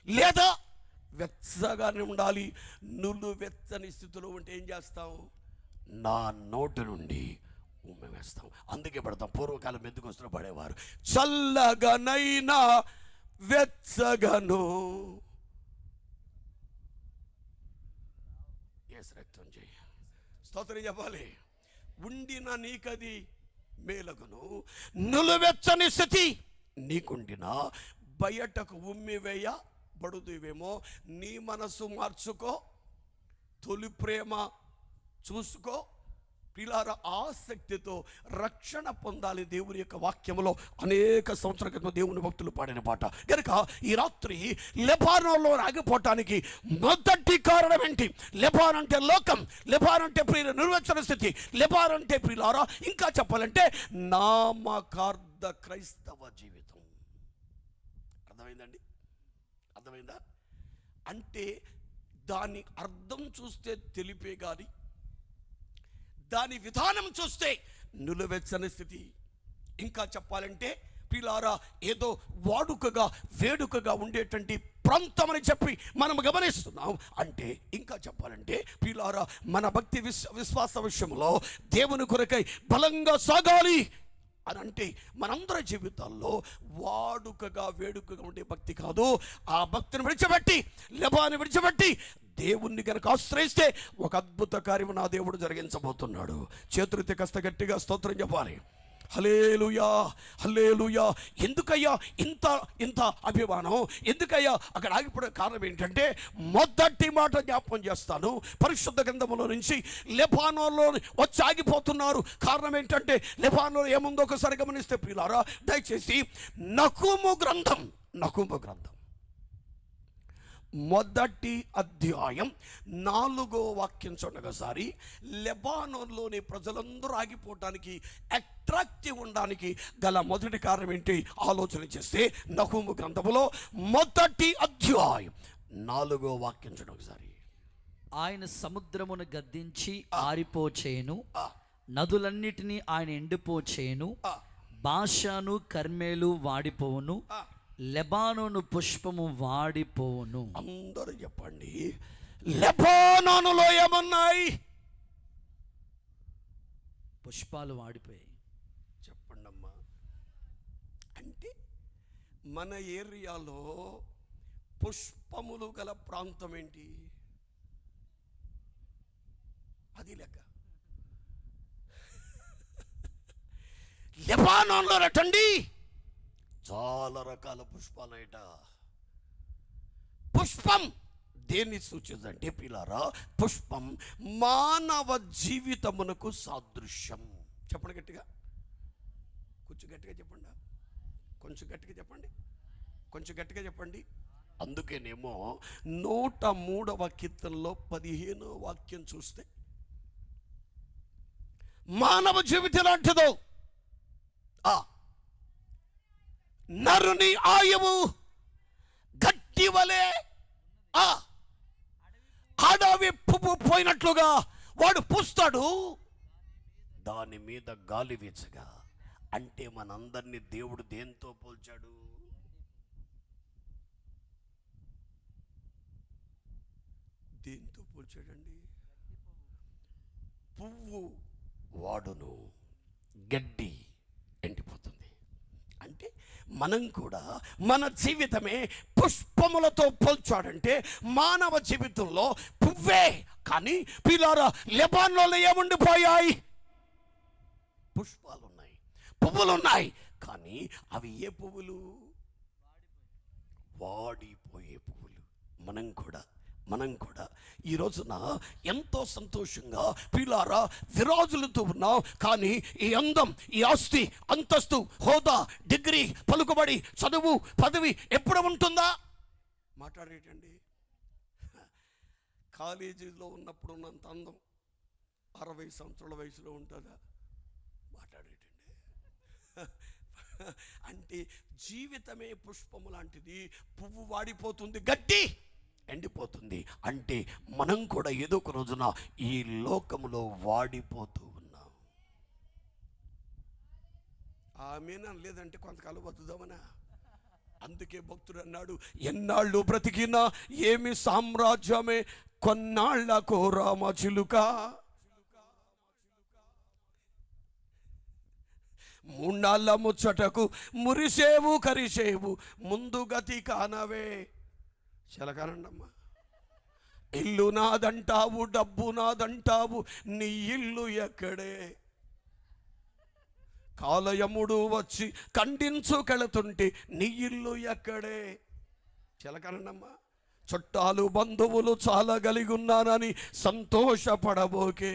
లేదా వెచ్చగానే ఉండాలి. నువ్వు వెచ్చని స్థితిలో ఉంటే ఏం చేస్తావు? నా నోటి నుండి ఉమ్మి వేస్తాం. అందుకే పడతాం. పూర్వకాలం ఎందుకు వస్తున్న పడేవారు, చల్లగానైనా వెచ్చగను రక్తం చేయ స్తోత్రం చెప్పాలి. ఉండిన నీకది మేలగును. నులువెచ్చని స్థితి నీకుండినా బయటకు ఉమ్మివేయబడుదువేమో. నీ మనసు మార్చుకో, తొలి ప్రేమ చూసుకో, ప్రియులారా, ఆసక్తితో రక్షణ పొందాలి. దేవుని యొక్క వాక్యములో అనేక సంవత్సరాల క్రితం దేవుని భక్తులు పాడిన పాట కనుక ఈ రాత్రి లెబానోన్లో ఆగిపోవటానికి మొదటి కారణం ఏంటి? లెబాన్ అంటే లోకం, లెబాన్ అంటే ప్రియుల నిర్వచన స్థితి, లెబాన్ అంటే ప్రియులారా ఇంకా చెప్పాలంటే నామకార్థ క్రైస్తవ జీవితం. అర్థమైందండి? అర్థమైందా? అంటే దాని అర్థం చూస్తే తెలిపే కానీ దాని విధానం చూస్తే నిలువెచ్చని స్థితి. ఇంకా చెప్పాలంటే ప్రియులారా ఏదో వాడుకగా వేడుకగా ఉండేటువంటి ప్రాంతం అని చెప్పి మనం గమనిస్తున్నాం. అంటే ఇంకా చెప్పాలంటే ప్రియులారా మన భక్తి విశ్వాస విషయంలో దేవుని కొరకై బలంగా సాగాలి అని అంటే మనందరి జీవితాల్లో వాడుకగా వేడుకగా ఉండే భక్తి కాదు. ఆ భక్తిని విడిచిపెట్టి లెబాను విడిచిపెట్టి దేవుణ్ణి కనుక ఆశ్రయిస్తే ఒక అద్భుత కార్యము నా దేవుడు జరిగించబోతున్నాడు. చేతులెత్తి కాస్త గట్టిగా స్తోత్రం చెప్పాలి. హల్లెలూయా, హల్లెలూయా. ఎందుకయ్యా ఇంత అభిమానం? ఎందుకయ్యా అక్కడ ఆగిపోవడం కారణం ఏంటంటే మొదటి మాట జ్ఞాపకం చేస్తాను. పరిశుద్ధ గ్రంథములో నుంచి లెబానోన్లో వచ్చి ఆగిపోతున్నారు. కారణం ఏంటంటే లెబానోన్లో ఏముందో ఒకసారి గమనిస్తే ప్రియులారా దయచేసి నహూము గ్రంథం మొదటి అధ్యాయం 4వ వాక్యం చూడగాసారి లెబానోన్లోని ప్రజలందరూ ఆగిపోవటానికి అట్రాక్టివ్ ఉండడానికి గల మొదటి కారణం ఏంటి ఆలోచన చేస్తే నహూము గ్రంథములో మొదటి అధ్యాయం 4వ వాక్యం చూడగాసారి ఆయన సముద్రమును గద్దించి ఆరిపోచేను, నదులన్నిటినీ ఆయన ఎండిపోచేను, బాషాను కర్మేలు వాడిపోవును, లెబానోను పుష్పము వాడిపోవును. అందరూ చెప్పండి, లెబానోనులో ఏమన్నాయి? పుష్పాలు వాడిపోయాయి. చెప్పండి అమ్మా. అంటే మన ఏరియాలో పుష్పములు గల ప్రాంతం ఏంటి? అది లెక్క. లెబానోన్లో రండి, చాలా రకాల పుష్పాలట. పుష్పం దేన్ని సూచిస్తుందంటే పిల్లారా పుష్పం మానవ జీవితమునకు సాదృశ్యం. చెప్పండి గట్టిగా, కొంచెం గట్టిగా చెప్పండి, కొంచెం గట్టిగా చెప్పండి, కొంచెం గట్టిగా చెప్పండి. అందుకేనేమో 103వ కీర్తనలో 15వ వాక్యం చూస్తే మానవ జీవితం ఎలాంటిదో, నరుని ఆయువు గట్టి వలె అడవి పువ్వు పోయినట్లుగా వాడు పూస్తాడు, దాని మీద గాలి వీచగా. అంటే మనందరినీ దేవుడు దేంతో పోల్చాడు? దేంతో పోల్చాడండి? పువ్వు వాడును, గడ్డి ఎండిపోతుంది. అంటే మనం కూడా మన జీవితమే పుష్పములతో పోల్చాడంటే మానవ జీవితంలో పువ్వే. కానీ పిల్లారా లెబానోన్లో ఏముండిపోయాయి? పుష్పాలున్నాయి, పువ్వులున్నాయి. కానీ అవి ఏ పువ్వులు? వాడిపోయే పువ్వులు. మనం కూడా ఈ రోజున ఎంతో సంతోషంగా పిల్లారా విరాజులతో ఉన్నాం. కానీ ఈ అందం, ఈ ఆస్తి, అంతస్తు, హోదా, డిగ్రీ, పలుకుబడి, చదువు, పదవి ఎప్పుడు ఉంటుందా? మాట్లాడేటండి. కాలేజీలో ఉన్నప్పుడు ఉన్నంత అందం 60 సంవత్సరాల వయసులో ఉంటుందా? మాట్లాడేటండి. అంటే జీవితమే పుష్పము లాంటిది. పువ్వు వాడిపోతుంది, గట్టి ఎండిపోతుంది. అంటే మనం కూడా ఏదో ఒక రోజున ఈ లోకములో వాడిపోతూ ఉన్నాం. ఆమెనా లేదంటే కొంతకాలం బతుకుదామనా? అందుకే భక్తుడు అన్నాడు, ఎన్నాళ్ళు బ్రతికినా ఏమి సామ్రాజ్యమే కొన్నాళ్లకు రామ చిలుక, మూన్నాళ్ళ ముచ్చటకు మురిసేవు కరిసేవు ముందు గతి కానవే. చెలకానండమ్మా. ఇల్లు నాదంటావు, డబ్బు నాదంటావు, నీ ఇల్లు ఎక్కడే? కాలయముడు వచ్చి ఖండించుకెళుతుంటే నీ ఇల్లు ఎక్కడే? చెలకానండమ్మా. చుట్టాలు బంధువులు చాలా కలిగి ఉన్నానని సంతోషపడబోకే.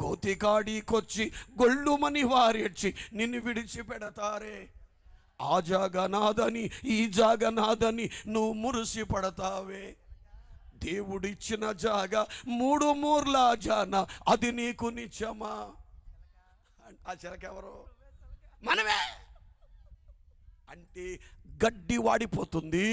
గోతికాడికొచ్చి గొళ్ళుమని వారేడ్చి నిన్ను విడిచిపెడతారే. ఆ జాగా నాదని ఈ జాగా నాదని నువ్వు మురిసి పడతావే. దేవుడిచ్చిన జాగా 3 మూర్ల జాన, అది నీకు నిత్యమా? ఆ చిలకెవరు? మనమే. అంటే గడ్డి వాడిపోతుంది,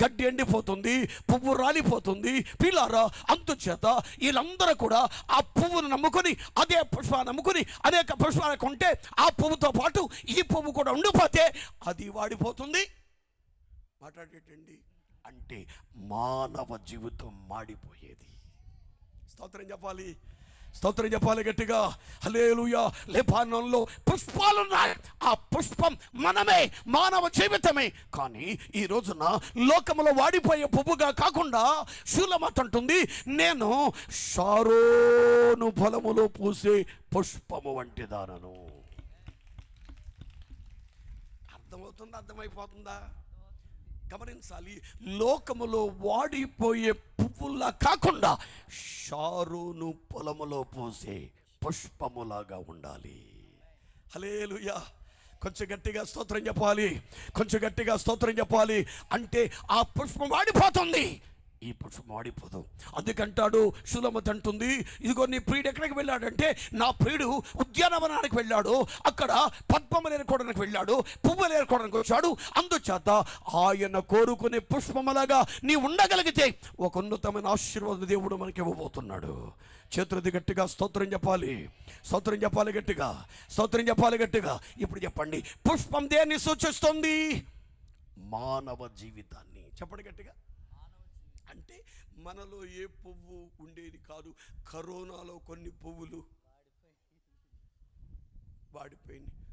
గడ్డి ఎండిపోతుంది, పువ్వు రాలిపోతుంది పిల్లారా. అందుచేత వీళ్ళందరూ కూడా ఆ పువ్వును నమ్ముకొని, అదే పుష్పాన్ని నమ్ముకొని అనేక పుష్పాలు కొంటే ఆ పువ్వుతో పాటు ఈ పువ్వు కూడా ఉండిపోతే అది వాడిపోతుంది. మాట్లాడేటండి అంటే మానవ జీవితం మాడిపోయేది. స్తోత్రం చెప్పాలి, స్తోత్రం చెప్పాలి గట్టిగా. హల్లెలూయా. లెబానోన్లో పుష్పాలున్నాయి, ఆ పుష్పం మనమే, మానవ జీవితమే. కానీ ఈ రోజున లోకములో వాడిపోయే పువ్వుగా కాకుండా షూలమత్ అంటుంది, నేను షారోను ఫలములో పూసే పుష్పము వంటిదానను. అర్థమవుతుందా? అర్థమైపోతుందా? గమనించాలి. లోకములో వాడిపోయే పువ్వుల్లా కాకుండా షారోను పొలములో పోసే పుష్పములాగా ఉండాలి. హల్లెలూయా. కొంచెం గట్టిగా స్తోత్రం చెప్పాలి, కొంచెం గట్టిగా స్తోత్రం చెప్పాలి. అంటే ఆ పుష్పం వాడిపోతుంది, ఈ పుష్పం వాడిపోదు. అందుకంటాడు షూలమత్ అంటుంది, ఇదిగో నీ ప్రియుడు ఎక్కడికి వెళ్ళాడంటే, నా ప్రియుడు ఉద్యానవనానికి వెళ్ళాడు, అక్కడ పద్మములు ఏరుకోవడానికి వెళ్ళాడు, పువ్వులు ఏరుకోవడానికి వచ్చాడు. అందుచేత ఆయన కోరుకునే పుష్పములాగా నీ ఉండగలిగితే ఒక ఉన్నతమైన ఆశీర్వాద దేవుడు మనకి ఇవ్వబోతున్నాడు. చేతులది గట్టిగా స్తోత్రం చెప్పాలి, స్తోత్రం చెప్పాలి గట్టిగా, స్తోత్రం చెప్పాలి గట్టిగా. ఇప్పుడు చెప్పండి, పుష్పం దేన్ని సూచిస్తుంది? మానవ జీవితాన్ని. చెప్పండి గట్టిగా. అంటే మనలో ఏ పువ్వు ఉండేది కాదు. కరోనాలో కొన్ని పువ్వులు వాడిపోయినాయి.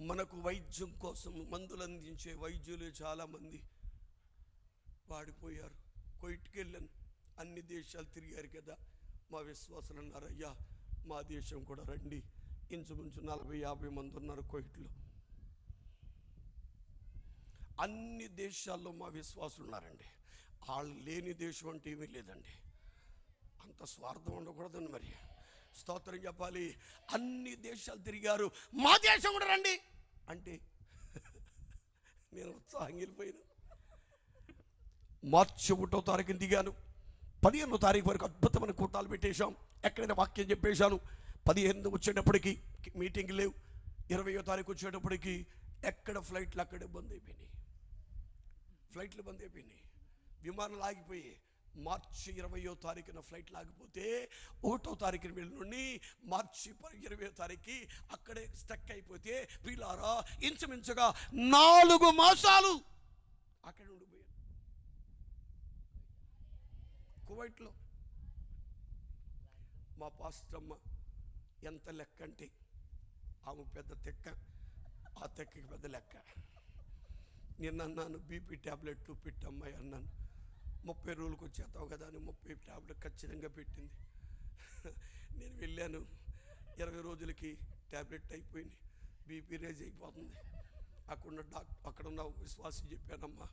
మనకు వైద్యం కోసం మందులు అందించే వైద్యులు చాలామంది వాడిపోయారు. కోయిట్కి వెళ్ళాను, అన్ని దేశాలు తిరిగారు కదా. మా విశ్వాసులు అన్నారు, అయ్యా మా దేశం కూడా రండి. ఇంచుమించు 40-50 మంది ఉన్నారు కోయిట్లో. అన్ని దేశాల్లో మా విశ్వాసులు ఉన్నారండి. వాళ్ళు లేని దేశం అంటే ఏమీ లేదండి. అంత స్వార్థం ఉండకూడదండి. మరి స్తోత్రం చెప్పాలి. అన్ని దేశాలు తిరిగారు, మా దేశం కూడా రండి అంటే నేను ఉత్సాహం వెళ్ళిపోయాను. మార్చి 1వ తారీఖున దిగాను, 15వ తారీఖు వరకు అద్భుతమైన కూటాలు పెట్టేశాం. ఎక్కడైనా వాక్యం చెప్పేశాను. 15 వచ్చేటప్పటికి మీటింగ్ లేవు. 20వ తారీఖు వచ్చేటప్పటికి ఎక్కడ ఫ్లైట్లు అక్కడే బంద్ అయిపోయినాయి. ఫ్లైట్లు బంద్ అయిపోయినాయి, విమానాలు ఆగిపోయి. మార్చి 20వ తారీఖున ఫ్లైట్లు ఆగిపోతే 1వ తారీఖున వెళ్ళి మార్చి 20వ తారీఖుకి అక్కడే స్టక్ అయిపోతే పిల్లారా ఇంచుమించుగా 4 మాసాలు అక్కడ ఉండిపోయాను కువైట్లో. మా పాస్టమ్మ ఎంత లెక్క అంటే, ఆమె పెద్ద తెక్క, ఆ తెక్కకి పెద్ద లెక్క. నేను అన్నాను, బీపీ ట్యాబ్లెట్లు పెట్టమ్మాయి అన్నాను. 30 రోజులకు వచ్చేస్తావు కదా అని 30 ట్యాబ్లెట్ ఖచ్చితంగా పెట్టింది. నేను వెళ్ళాను, 20 రోజులకి ట్యాబ్లెట్ అయిపోయింది, బీపీ రేజ్ అయిపోతుంది. అక్కడున్న విశ్వాసం చెప్పానమ్మా,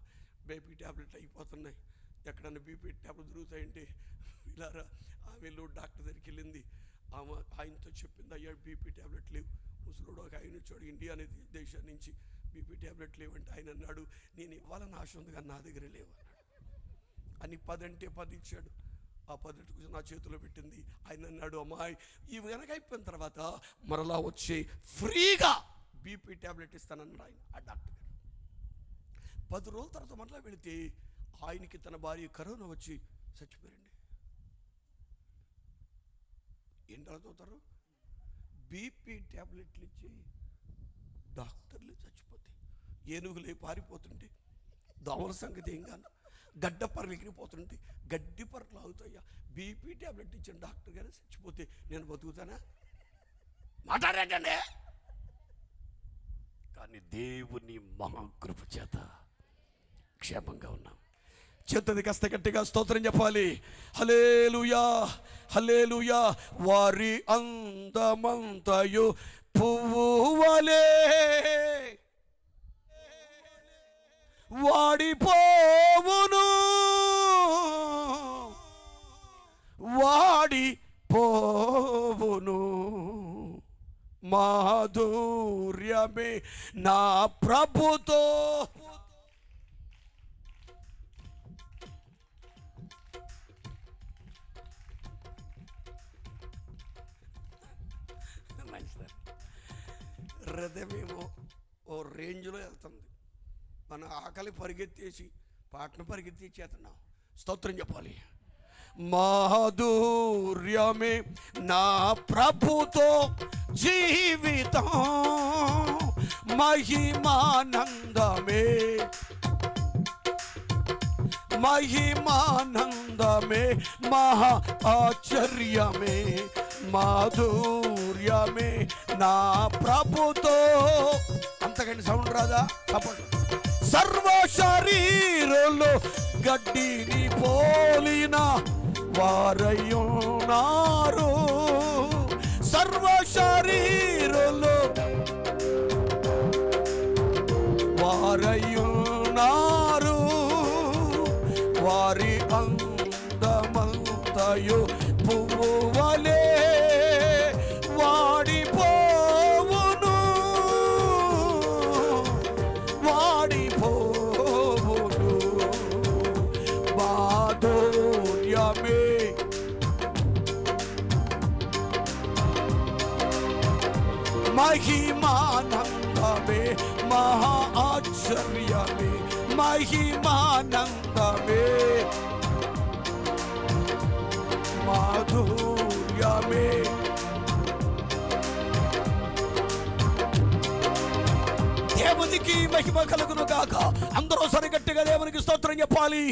బీపీ ట్యాబ్లెట్ అయిపోతున్నాయి, ఎక్కడన్నా బీపీ ట్యాబ్లెట్ దొరుకుతాయంటే ఇలారా. ఆమె డాక్టర్ దగ్గరికి వెళ్ళింది, ఆమె ఆయనతో చెప్పింది, అయ్యా బీపీ ట్యాబ్లెట్ లేవు. ముసలుడు ఒక ఆయన వచ్చాడు ఇండియా అనే దేశం నుంచి, బీపీ ట్యాబ్లెట్ లేవంటే ఆయన అన్నాడు, నేను ఇవ్వాలని ఆశ ఉంది కానీ నా దగ్గర లేవు అన్నాడు. అని 10 అంటే 10 ఇచ్చాడు. ఆ 10 నా చేతిలో పెట్టింది. ఆయన అన్నాడు, అమ్మాయి ఇవి కనుక అయిపోయిన తర్వాత మరలా వచ్చి ఫ్రీగా బీపీ ట్యాబ్లెట్ ఇస్తానన్నాడు ఆయన, ఆ డాక్టర్ గారు. 10 రోజుల తర్వాత మరలా వెళితే ఆయనకి తన భార్య కరోనా వచ్చి చచ్చిపోయారండి. ఏంటి అవుతారు? బీపీ ట్యాబ్లెట్లు ఇచ్చి డాక్టర్లు చచ్చిపోతాయి. ఏనుగులే పారిపోతుంటే దోమల సంగతి ఏం కాదు, గడ్డపర్లు ఎగిరిపోతుంటే గడ్డి పర్లు అవుతాయా. బీపీ ట్యాబ్లెట్ ఇచ్చిన డాక్టర్ గారు చచ్చిపోతే నేను బతుకుతానా? మాట్లాడండి. కానీ దేవుని మహాకృప చేత క్షేమంగా ఉన్నాం. చేతుది కాస్త గట్టిగా స్తోత్రం చెప్పాలి. హల్లెలూయా, హల్లెలూయా. వారి అందమంతయు పువ్వు వలే వాడిపోవును, వాడిపోవును. మాధుర్యమే నా ప్రభుతో. హృదయమేమో ఓ రేంజ్లో వెళ్తుంది, మన ఆకలి పరిగెత్తేసి పాటను పరిగెత్తేసేస్తున్నాం. స్తోత్రం చెప్పాలి. మాధుర్యమే నా ప్రభుతో జీవితం, మహిమానందమే మహిమానందమే మహా ఆశ్చర్యమే, మాధుర్యమే నా ప్రభుతో. అంతకంటే సౌండ్ రాదా? చెప్పండి. సర్వ శరీరులు గడ్డిని పోలిన వారయున్నారు, సర్వ శరీరులు వారయున్నారు, వారి అందమంతయు పువ్వు వలె వాడిపోవును, వాడిపోవును. మాధుర్యమే మహిమానందమే మహా ఆశ్చర్యమే, మహిమానందమే మాధుర్యమే. దేవునికి మహిమ కలుగును గాక. అందరూ సరిగట్టిగా దేవునికి స్తోత్రం చెప్పాలి.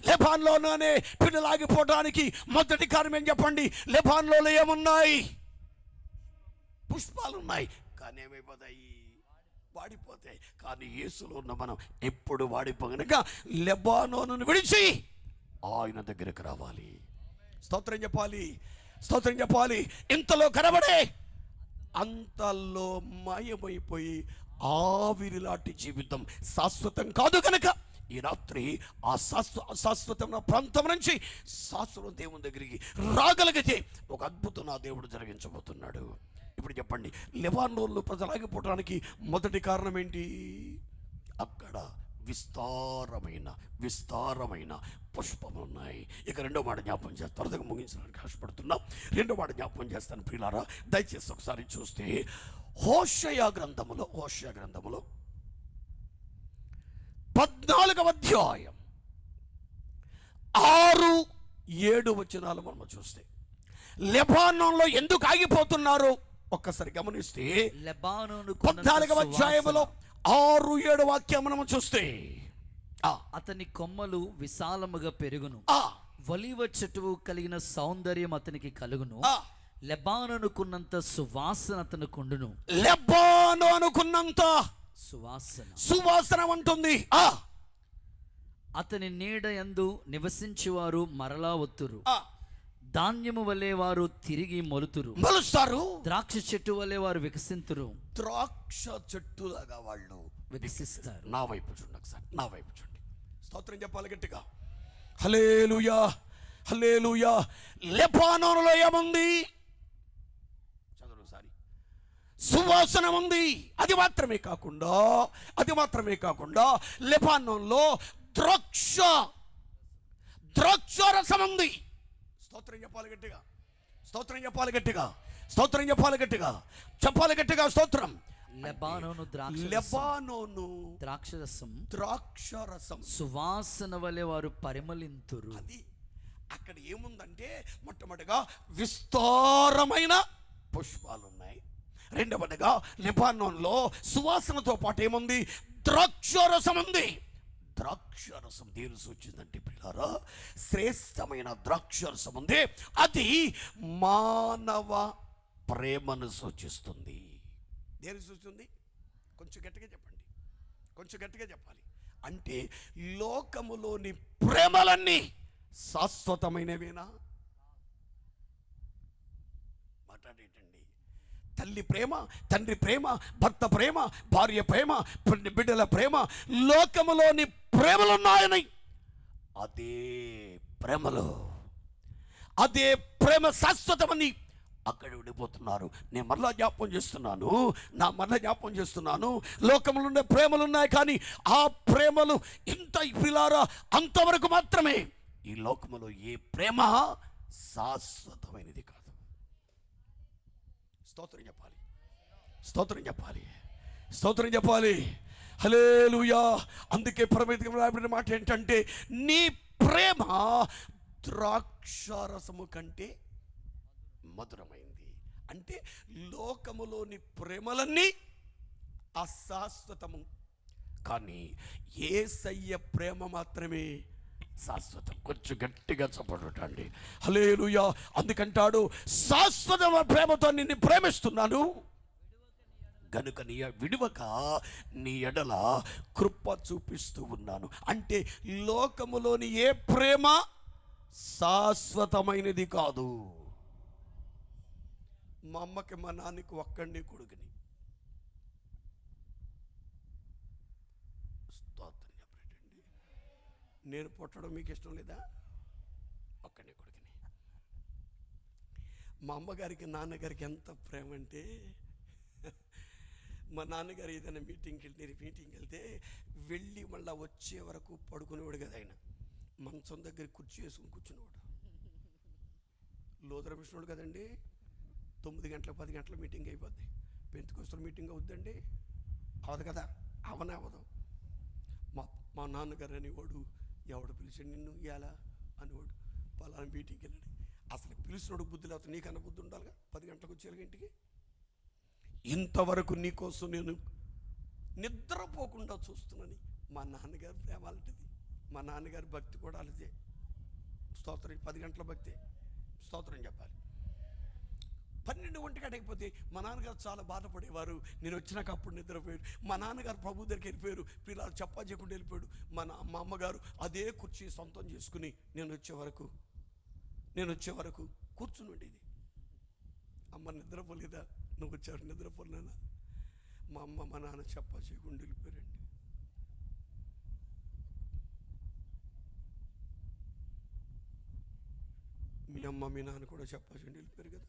లెబానోన్లోనే పిల్లలాగిపోవడానికి మొదటి కారణం ఏం చెప్పండి? లెబానోన్లో ఏమున్నాయి? పుష్పాలు ఉన్నాయి, కానీ ఏమైపోతాయి? వాడిపోతాయి. కానీ యేసులో ఉన్న మనం ఎప్పుడు వాడిపోగనక లెబానోనును విడిచి ఆయన దగ్గరకు రావాలి. స్తోత్రం చెప్పాలి, స్తోత్రం చెప్పాలి. ఇంతలో కనబడే అంతలో మాయమైపోయి ఆవిరిలాంటి జీవితం శాశ్వతం కాదు కనుక ఈ రాత్రి ఆ శాశ్వతమైన ప్రాంతం నుంచి శాశ్వత దేవుని దగ్గరికి రాగలిగితే ఒక అద్భుతం నా దేవుడు జరిగించబోతున్నాడు. ఇప్పుడు చెప్పండి, లెబానోన్లో ప్రజలాగిపోవడానికి మొదటి కారణం ఏంటి? అక్కడ విస్తారమైన పుష్పములు ఉన్నాయి. ఇక రెండో మాట జ్ఞాపకం చేస్తాను, త్వరగా ముగించడానికి ఆశపడుతున్నాం. రెండో మాట జ్ఞాపకం చేస్తాను ప్రియులారా, దయచేసి ఒకసారి చూస్తే హోషేయ గ్రంథములో 14వ అధ్యాయం 6-7 వచనాలు మనం చూస్తే లెబానోన్లో ఎందుకు ఆగిపోతున్నారు ఒక్కసారి గమనిస్తే 14వ అధ్యాయంలో 6-7 వాక్యం మనం చూస్తే అతని కొమ్మలు విశాలముగా పెరుగును, ఒలీవ చెట్టు కలిగిన సౌందర్యం అతనికి కలుగును, లెబానోనుకున్నంత సువాసన అతనుకుండును. లెబానోనుకున్నంత సువాసన ఉంటుంది. అతని నీడ యందు నివసించువారు మరలా వత్తురు, ధాన్యము వలె వారు తిరిగి మొలుస్తారు, ద్రాక్ష చెట్టు వలె వారు వికసింతురు. ద్రాక్ష చెట్టులాగా వాళ్ళు వికసిస్తారు. నా వైపు చూడండి ఒకసారి, నా వైపు చూడండి. స్తోత్రం చెప్పాలి గట్టిగా. హల్లెలూయా, హల్లెలూయా. లెబానోనులో ఏముంది? చదువు ఒకసారి. సువాసన ఉంది. అది మాత్రమే కాకుండా లెబానోన్లో ద్రాక్షారసం ఉంది. స్తోత్రం చెప్పాలి గట్టిగా, స్తోత్రం చెప్పాలి గట్టిగా, స్తోత్రం చెప్పాలి గట్టిగా, చెప్పాలి గట్టిగా స్తోత్రం. లెబానోను ద్రాక్షరసం సువాసన వలె వారు పరిమళింతురు. అది అక్కడ ఏముందంటే మొట్టమొదటిగా విస్తారమైన పుష్పాలు ఉన్నాయి. రెండవదిగా లెబానోన్లో సువాసనతో పాటు ఏముంది? ద్రాక్షరసం ఉంది. ద్రాక్షరసం దేని సూచిందంటే పిల్లారా, శ్రేష్టమైన ద్రాక్షరసం ఉంది. అది మానవ ప్రేమను సూచిస్తుంది. దేని సూచిస్తుంది? కొంచెం గట్టిగా చెప్పండి, కొంచెం గట్టిగా చెప్పాలి. అంటే లోకములోని ప్రేమలన్నీ శాశ్వతమైనవేనా? మాట్లాడేటండి. తల్లి ప్రేమ, తండ్రి ప్రేమ, భర్త ప్రేమ, భార్య ప్రేమ, బిడ్డల ప్రేమ, లోకములోని ప్రేమలు ఉన్నాయని అదే ప్రేమ శాశ్వతమని అక్కడ విడిపోతున్నారు. నేను మరలా జ్ఞాపకం చేస్తున్నాను, మరలా జ్ఞాపకం చేస్తున్నాను, లోకంలో ఉండే ప్రేమలు ఉన్నాయి, కానీ ఆ ప్రేమలు ఇంత పిల్లారా అంతవరకు మాత్రమే. ఈ లోకములో ఏ ప్రేమ శాశ్వతమైనది కాదు. స్తోత్రం చెప్పాలి, స్తోత్రం చెప్పాలి, స్తోత్రం చెప్పాలి. హల్లెలూయా. అందుకే పరమేశ్వరుడు రాయబడిన మాట ఏంటంటే, నీ ప్రేమ ద్రాక్షారసము కంటే మధురమైంది. అంటే లోకములోని ప్రేమలన్నీ అశాశ్వతము, కానీ యేసయ్య ప్రేమ మాత్రమే శాశ్వతం. కొంచెం గట్టిగా చప్పటండి. హల్లెలూయా. అందుకంటాడు, శాశ్వతమైన ప్రేమతో నిన్ను ప్రేమిస్తున్నాను గనుక నీ విడువక నీ ఎడల కృప చూపిస్తూ ఉన్నాను. అంటే లోకములోని ఏ ప్రేమ శాశ్వతమైనది కాదు. మా అమ్మకి మా నాన్నకి ఒక్కడిని కొడుకుని, స్తోత్రం చెప్పండి. నేను పుట్టడం మీకు ఇష్టం లేదా? ఒక్కడిని కొడుకుని. మా అమ్మగారికి నాన్నగారికి ఎంత ప్రేమ అంటే, మా నాన్నగారు ఏదైనా మీటింగ్కి వెళ్తే వెళ్ళి మళ్ళీ వచ్చే వరకు పడుకునేవాడు కదా. ఆయన మంచం దగ్గర కుర్చీ వేసుకుని కూర్చునేవాడు. లోదర మిషనుడు కదండి. 9 గంటల 10 గంటల మీటింగ్ అయిపోద్ది. పెంతుకొస్తున్న మీటింగ్ అవుద్దండి, అవదు కదా, అవనే అవదు. మా నాన్నగారు అనేవాడు, ఎవడు పిలిచాడు నిన్ను ఎలా అనేవాడు. పలానా మీటింగ్కి వెళ్ళాడు. అసలు పిలిచినోడు బుద్ధి లేకపోతే నీకన్నా బుద్ధి ఉండాలిగా. 10 గంటలకు వచ్చేయాలి ఇంటికి. ఇంతవరకు నీకోసం నేను నిద్రపోకుండా చూస్తున్నాను. మా నాన్నగారి ప్రేమ అలాంటిది, మా నాన్నగారి భక్తి కూడా అలాగే. స్తోత్రం. 10 గంటల భక్తి, స్తోత్రం చెప్పాలి. 12 ఒంటి గంట అయిపోతే మా నాన్నగారు చాలా బాధపడేవారు. నేను వచ్చినాక అప్పుడు నిద్రపోయాడు. మా నాన్నగారు ప్రభు దగ్గరికి వెళ్ళిపోయారు. పిల్లలు చెప్పా చేయకుండా వెళ్ళిపోయాడు. మా అమ్మగారు అదే కుర్చీ సొంతం చేసుకుని నేను వచ్చే వరకు కూర్చుని ఉండేది. అమ్మ నిద్రపోలేదా? నువ్వు వచ్చారు నిద్రపోలేనా? మా అమ్మ మా నాన్న చెప్పా చేయకుండా వెళ్ళిపోయారండి. మీ అమ్మ మీ నాన్న కూడా చెప్పా చేయకుండా వెళ్ళిపోయారు కదా.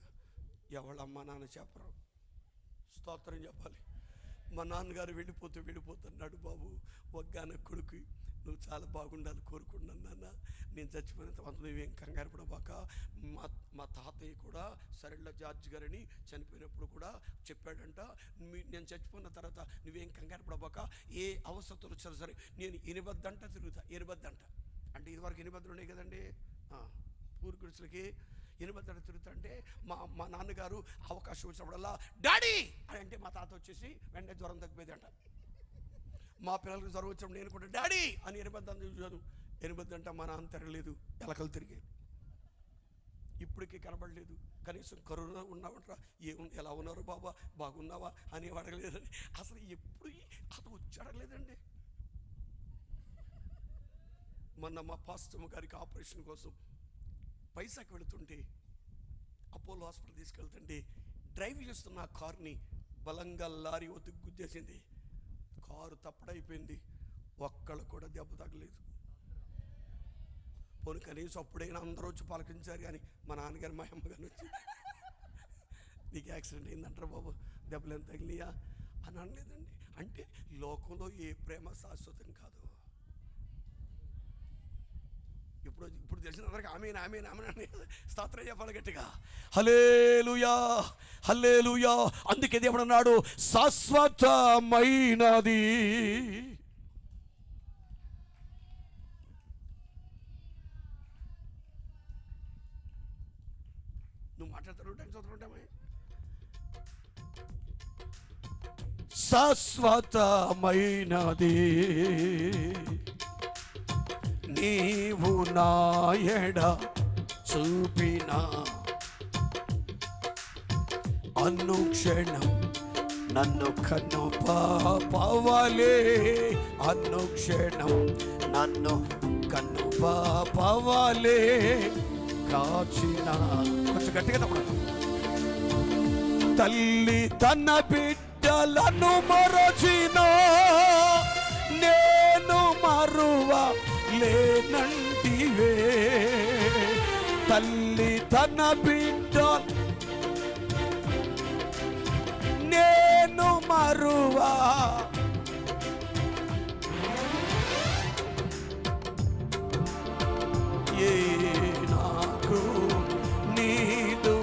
ఎవళ్ళ అమ్మ నాన్న చెప్పరు. స్తోత్రం చెప్పాలి. మా నాన్నగారు వెళ్ళిపోతున్నాడు. బాబు, ఒగ్గాన కొడుకు, నువ్వు చాలా బాగుండాలి కోరుకున్నాను నాన్న. నేను చచ్చిపోయినంత వంత నువ్వేం కంగారు పడబాక. మా తాతయ్య కూడా సరళ జార్జ్ గారని చనిపోయినప్పుడు కూడా చెప్పాడంట, నేను చచ్చిపోయిన తర్వాత నువ్వేం కంగారు పడబాక, ఏ అవసరతలు వచ్చినా సరే నేను 8 తిరుగుతా. 8 అంటే ఇదివరకు 8 ఉన్నాయి కదండి పూర్ గుడిసెలకి. 8 తిరుగుతా అంటే మా నాన్నగారు అవకాశం వచ్చినప్పుడల్లా డాడీ అని అంటే మా తాత వచ్చేసి వెంటనే జ్వరం తగ్గిపోయింది అంట. మా పిల్లలకి జ్వరం వచ్చినప్పుడు నేను కూడా డాడీ అని 8 చూశాను. 8 మా నాన్న తిరగలేదు, ఎలకలు తిరిగాయి. ఇప్పటికీ కనబడలేదు. కనీసం కరోనా ఉన్నావంటరా, ఎలా ఉన్నారు బాబా, బాగున్నావా అని అడగలేదని. అసలు ఎప్పుడు అతను వచ్చి అడగలేదండి. మొన్న మా పాస్టమ్ గారికి ఆపరేషన్ కోసం పైసాకి వెళుతుంటే అపోలో హాస్పిటల్ తీసుకెళ్తుంటే డ్రైవ్ చేస్తున్న ఆ కారుని బలంగా లారీ ఒత్తికి గుద్దేసింది. కారు తప్పడైపోయింది. ఒక్కళ్ళు కూడా దెబ్బ తగ్గలేదు. పోనీ కనీసం అప్పుడైనా అందరూ వచ్చి పలకించారు. కానీ మా నాన్నగారు మా అమ్మగారు వచ్చి నీకు యాక్సిడెంట్ అయిందంటారు బాబు, దెబ్బలు ఎంత తగిలియా అని అనలేదండి. అంటే లోకంలో ఏ ప్రేమ శాశ్వతం కాదు. ఇప్పుడు తెలిసిన అందరికి ఆమెన్ ఆమెన్ ఆమెన్ స్తోత్రం చెప్పాలి గట్టిగా. హల్లెలూయా, హల్లెలూయా. అందుకే దేవుడు అన్నాడు, శాశ్వతమైనది. నువ్వు మాట్లాడుతుంటావు చదువుతుంటామే. శాశ్వతమైనది నీవు నాయడ చూపిన అనుక్షణం నన్ను కన్ను పాపవలే, అనుక్షణం నన్ను కన్ను పాపవలే కాచిన. కొంచెం గట్టిగా తప్పదు. తల్లి తన బిడ్డలను మరచిన నేను మరువా లేనంటివే. తల్లి తన బిడ్డ ప్రభువా. ఏ నాకు నీదు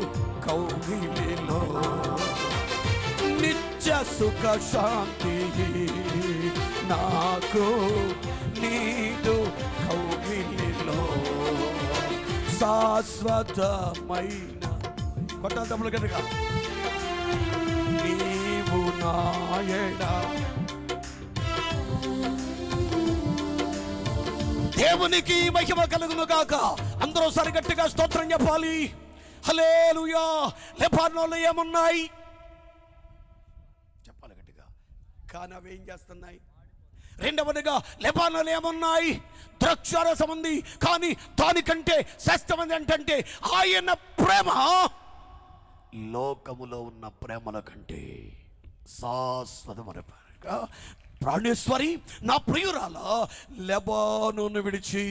కౌగిలిలో నిత్య సుఖ శాంతి, నాకు నీదు కౌగిలిలో శాశ్వతమైన కొట్టాలి గట్టిగా. నీవు నాయనా. దేవునికి మహిమ కలుగును గాక. అందరూ సరి గట్టిగా స్తోత్రం చెప్పాలి. హల్లెలూయా. లెబానోన్లో ఏమున్నాయి చెప్పాలి గట్టిగా. కానీ అవి ఏం చేస్తున్నాయి? రెండవదిగా లెబానోన్లో ఏమున్నాయి? ద్రాక్షారసం ఉంది. కానీ దానికంటే శ్రేష్టమైనది ఏంటంటే ఆయన ప్రేమ లోకములో ఉన్న ప్రేమల కంటే శాశ్వతమైన ప్రేమ. ప్రాణేశ్వరి, నా ప్రియురాల, లెబానోను విడిచి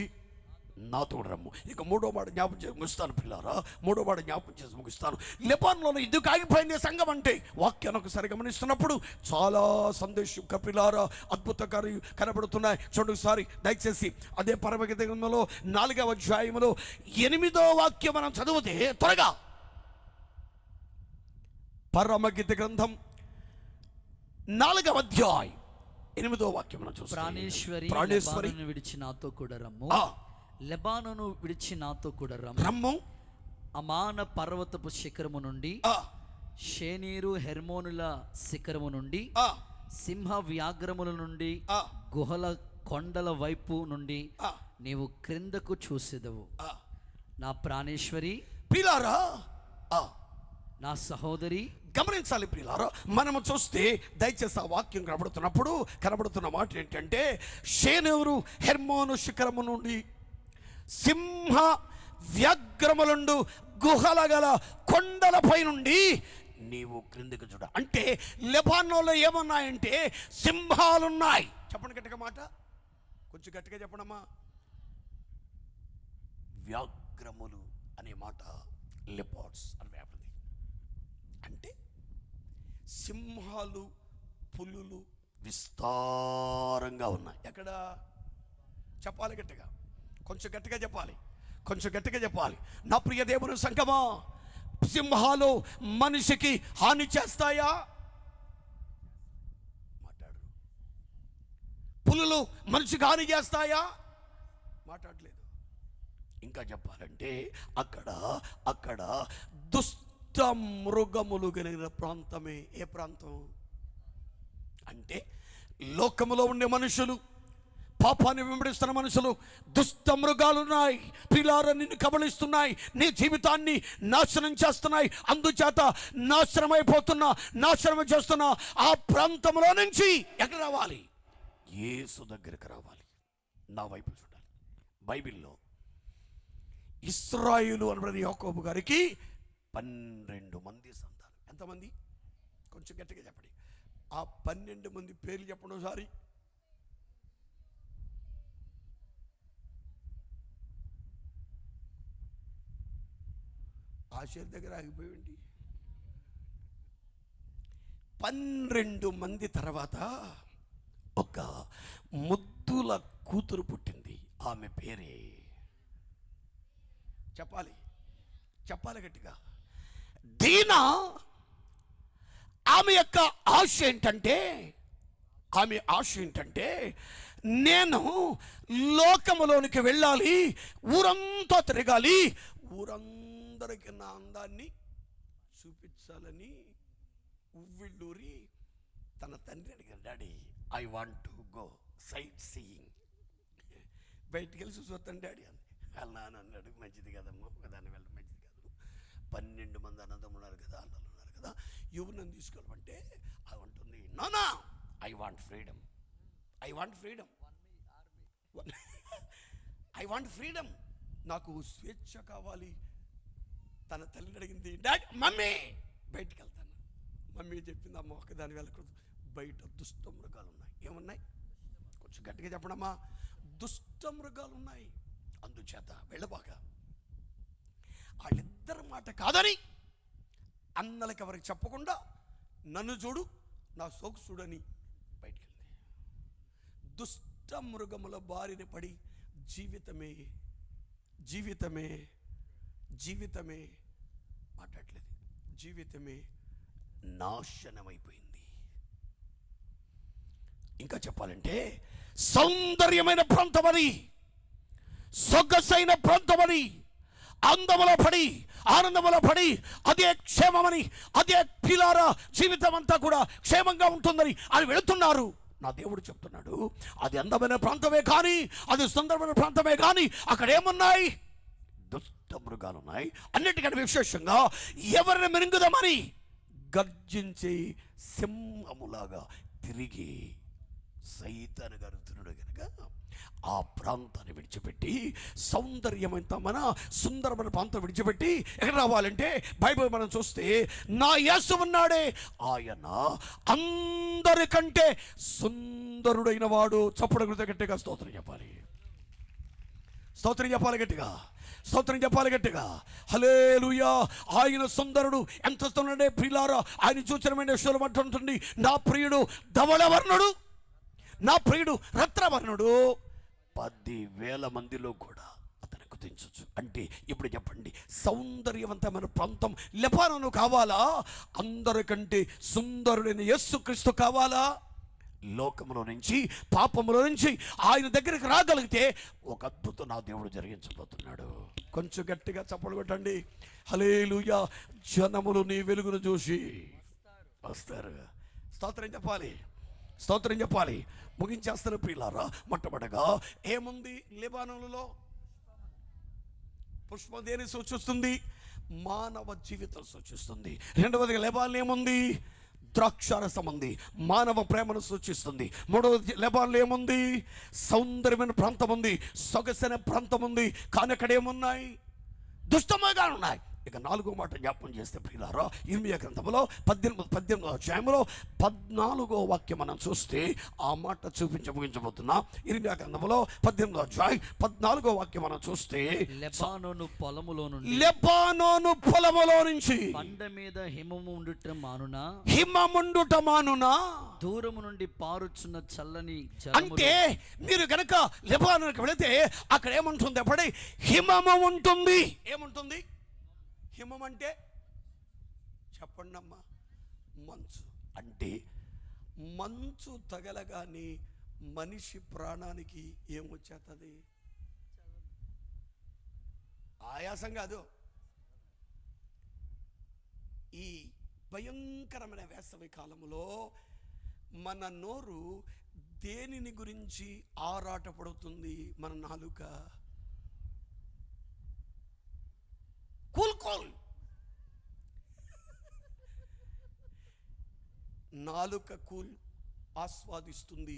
నాతో రమ్ము. ఇక మూడో మాట జ్ఞాపం చేసి ముగిస్తాను పిల్లారా. మూడో మాట జ్ఞాపం చేసి ముగిస్తాను. లెబానోను ఎందుకు ఆగిపోయింది సంఘం అంటే, వాక్యాన్ని ఒకసారి గమనిస్తున్నప్పుడు చాలా సందేశం కపిలారా అద్భుతకారు కనబడుతున్నాయి. చూడసారి దయచేసి అదే పరమగీత గ్రంథంలో 4వ అధ్యాయంలో 8వ వాక్యం మనం చదివితే త్వరగా. పరమగీత గ్రంథం 4వ అధ్యాయం 8వ వాక్యం మనం చూస్తాం. ప్రాణేశ్వరి విడిచి నాతో కూడా రమ్ము. లెబానోను విడిచి నాతో కూడా రమ్ము. అమాన పర్వతపు శిఖరము నుండి, షేనీరు హెర్మోనుల శిఖరము నుండి, సింహ వ్యాఘ్రముల నుండి, గుహల కొండల వైపు నుండి నీవు క్రిందకు చూసేదవు. నా ప్రాణేశ్వరి, పిల్లారా, నా సహోదరి. గమనించాలి ప్రియులారా, మనము చూస్తే దయచేసి ఆ వాక్యం కనబడుతున్న మాట ఏంటంటే, షేనూరు హెర్మోను శిఖరము నుండి, సింహ వ్యాఘ్రములుండు గుహల గల కొండలపై నుండి నీవు క్రిందికి చూడ. అంటే లెబానోన్లో ఏమున్నాయంటే సింహాలున్నాయి. చెప్పండి గట్టిగా మాట, కొంచెం గట్టిగా చెప్పడమ్మా. వ్యాఘ్రములు అనే మాట లెపార్డ్స్ అని వ్యాపది. అంటే సింహాలు, పులులు విస్తారంగా ఉన్నాయి. ఎక్కడ చెప్పాలి గట్టిగా, కొంచెం గట్టిగా చెప్పాలి. నా ప్రియ దేవుని సంగమా, సింహాలు మనిషికి హాని చేస్తాయా? మాట్లాడరు. పులులు మనిషికి హాని చేస్తాయా? మాట్లాడలేదు. ఇంకా చెప్పాలంటే అక్కడ దుష్ట మృగములు కలిగిన ప్రాంతమే. ఏ ప్రాంతం అంటే లోకములో ఉండే మనుషులు, పాపాన్ని వెంబడిస్తున్న మనుషులు, దుష్ట మృగాలున్నాయి. పిల్లారా, నిన్ను కబళిస్తున్నాయి, నీ జీవితాన్ని నాశనం చేస్తున్నాయి. అందుచేత నాశనం చేస్తున్న ఆ ప్రాంతంలో నుంచి ఎక్కడ రావాలి? యేసు దగ్గరికి రావాలి. నా వైపు చూడాలి. బైబిల్లో ఇశ్రాయేలు అనబడిన యాకోబు గారికి 12 మంది సంతానం. ఎంతమంది? కొంచెం గట్టిగా చెప్పండి. ఆ 12 మంది పేర్లు చెప్పండి ఒకసారి. ఆశీర్ దగ్గర ఆగిపోయింది. 12 మంది తర్వాత ఒక ముద్దుల కూతురు పుట్టింది. ఆమె పేరే చెప్పాలి గట్టిగా, దీనా. ఆమె యొక్క ఆశ ఏంటంటే నేను లోకములోనికి వెళ్ళాలి, ఊరంతా తిరగాలి, ఊరందరికి నా అందాన్ని చూపించాలని ఉవ్విళ్ళూరి తన తండ్రి అడిగాడు. Daddy, I want to go sight seeing. బయటికి వెళ్ళి చూసొస్తాను డాడీ అని. వాళ్ళ నాన్న అన్నాడు, మంచిది కదమ్మా, ఒకదాన్ని వెళ్ళడం మంచిది కాదు. 12 మంది అన్నదమ్ములు ఉన్నారు కదా, అన్నలు ఉన్నారు కదా, ఎవరు నన్ను తీసుకెళ్ళమంటే అది ఉంటుంది, నానా ఐ వాంట్ ఫ్రీడమ్, నాకు స్వేచ్ఛ కావాలి. తన తల్లిని అడిగింది, డాడీ మమ్మీ బయటికి వెళ్తాను. మమ్మీ చెప్పింది, అమ్మ ఒకదాన్ని వెళ్ళకూడదు, బయట దుష్ట మృగాలు ఉన్నాయి. ఏమున్నాయి? కొంచెం గట్టిగా చెప్పడమ్మా. దుష్ట మృగాలు ఉన్నాయి, అందుచేత వెళ్ళబాక. వాళ్ళిద్దరి మాట కాదని అన్నలకి ఎవరికి చెప్పకుండా నన్ను చూడు, నా సోకు చూడని దుష్ట మృగముల బారిన పడి జీవితమే జీవితమే జీవితమే మాట్లాడలేదు, జీవితమే నాశనమైపోయింది. ఇంకా చెప్పాలంటే సౌందర్యమైన ప్రాంతమని, సొగసైన ప్రాంతమని, అందములో పడి ఆనందములో పడి అదే క్షేమమని, అదే పిల్లారా జీవితం అంతా కూడా క్షేమంగా ఉంటుందని అని వెళుతున్నారు. నా దేవుడు చెప్తున్నాడు, అది అందమైన ప్రాంతమే కానీ, అది సుందరమైన ప్రాంతమే కానీ అక్కడ ఏమున్నాయి? దుష్ట మృగాలు ఉన్నాయి. అన్నిటికంటే విశేషంగా ఎవరిని మింగుదామని గర్జించే సింహములాగా తిరిగి సైతాను గరుతున్నాడు కనుక ఆ ప్రాంతాన్ని విడిచిపెట్టి సౌందర్యమైన సుందరమైన ప్రాంతం విడిచిపెట్టి ఎక్కడ రావాలంటే బైబిల్ మనం చూస్తే నా యేసు ఉన్నాడే, ఆయన అందరికంటే సుందరుడైన వాడు. చప్పుడు గట్టిగా స్తోత్రం చెప్పాలి, స్తోత్రం చెప్పాలి గట్టిగా, స్తోత్రం చెప్పాలి గట్టిగా. హల్లెలూయా. ఆయన సుందరుడు. ఎంత సుందరుడే ప్రియులారా, ఆయన చూచిన శూలమంటుంటుంది, నా ప్రియుడు ధవళవర్ణుడు, నా ప్రియుడు రత్నవర్ణుడు. 10,000 మందిలో కూడా అతను గుర్తించవచ్చు. అంటే ఇప్పుడు చెప్పండి, సౌందర్యవంతమైన ప్రాంతం లెబానోను కావాలా? అందరికంటే సుందరుడైన యేసుక్రీస్తు కావాలా? లోకములో నుంచి పాపములో నుంచి ఆయన దగ్గరికి రాగలిగితే ఒక అద్భుతం నా దేవుడు జరిగించబోతున్నాడు. కొంచెం గట్టిగా చప్పట్లు కొట్టండి. హల్లెలూయా. జనములు నీ వెలుగును చూసి వస్తారు. స్తోత్రం చెప్పాలి, స్తోత్రం చెప్పాలి. ముగించేస్తారు ప్రియులారా. మొట్టమొదటిగా ఏముంది లెబానోనులో? పుష్పం దేని సూచిస్తుంది? మానవ జీవితం సూచిస్తుంది. రెండవదిగా లెబానోన్ ఏముంది? ద్రాక్షారసం ఉంది, మానవ ప్రేమను సూచిస్తుంది. మూడవది లెబానోన్లో ఏముంది? సౌందర్యమైన ప్రాంతం ఉంది, సొగసైన ప్రాంతం ఉంది. కానీ అక్కడ ఏమున్నాయి? దుష్టముగా ఉన్నాయి. ఇక 4వ మాట జ్ఞాపకం చేస్తే ప్రియులారా, ఇర్మియా గ్రంథంలో 18వ అధ్యాయంలో 14వ వాక్యం మనం చూస్తే ఆ మాట ముగించబోతున్నా. ఇర్మియా గ్రంథంలో 18వ అధ్యాయం 14వ వాక్యం మనం చూస్తే లెబానోను పొలములో నుంచి బండ మీద హిమముండుట మానునా, దూరము నుండి పారుచున్న చల్లని జలములు. అంటే మీరు గనక లెబానోనుకి వెళితే అక్కడ ఏముంటుంది? అప్పుడే హిమము ఉంటుంది. ఏముంటుంది? హిమం అంటే చెప్పండి అమ్మా, మంచు. అంటే మంచు తగలగానే మనిషి ప్రాణానికి ఏమొచ్చేస్తుంది? ఆయాసం కాదు. ఈ భయంకరమైన వేసవి కాలంలో మన నోరు దేనిని గురించి ఆరాటపడుతుంది? మన నాలుక. కూల్ నాలుక కూల్ ఆస్వాదిస్తుంది,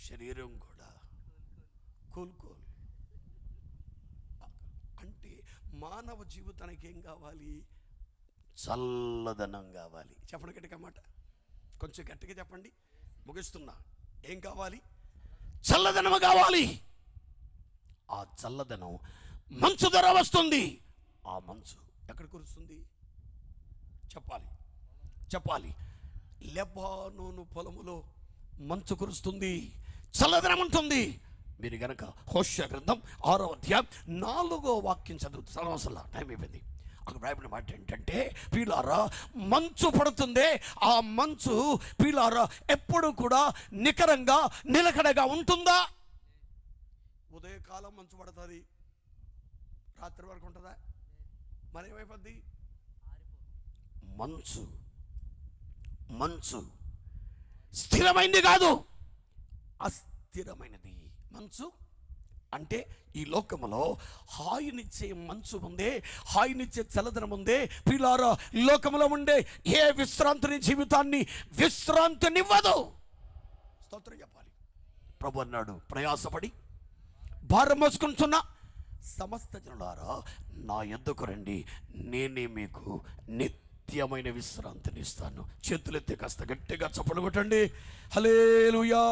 శరీరం కూడా కూల్. అంటే మానవ జీవితానికి ఏం కావాలి? చల్లదనం కావాలి. చెప్పండి గట్టిగా మాట, కొంచెం గట్టిగా చెప్పండి. ముగిస్తున్నా. ఏం కావాలి? చల్లదనం కావాలి. ఆ చల్లదనం మంచు ధర వస్తుంది. ఆ మంచు ఎక్కడ కురుస్తుంది? చెప్పాలి. లెబానోను పొలములో మంచు కురుస్తుంది, చల్లదనం ఉంటుంది. మీరు గనక హోషేయ గ్రంథం 6వ అధ్యాయం 4వ వాక్యం చదువుతారు. అసలు టైం అయిపోయింది. అక్కడ రాయబడిన మాట ఏంటంటే, ప్రియులారా మంచు పడుతుంది. ఆ మంచు ప్రియులారా ఎప్పుడు కూడా నికరంగా నిలకడగా ఉంటుందా? ఉదయకాలం మంచు పడుతుంది, రాత్రి వరకు ఉంటుందా? మరి ఏమైపోద్ది? మంచు స్థిరమైనది కాదు, అస్థిరమైనది. మంచు అంటే ఈ లోకములో హాయినిచ్చే మంచు ఉందే, హాయినిచ్చే చల్లదనం ఉందే ప్రియులారా, లోకములో ఉండే ఏ విశ్రాంతిని జీవితాన్ని విశ్రాంతినివ్వదు. స్తోత్రం చెప్పాలి. ప్రభు అన్నాడు, ప్రయాసపడి భారం మోసుకుంటున్న సమస్త జనులారా నా యొద్దకు రండి, నేనే మీకు నిత్యమైన విశ్రాంతిని ఇస్తాను. చేతులెత్తి కాస్త గట్టిగా చప్పట్లు కొట్టండి. హల్లెలూయా,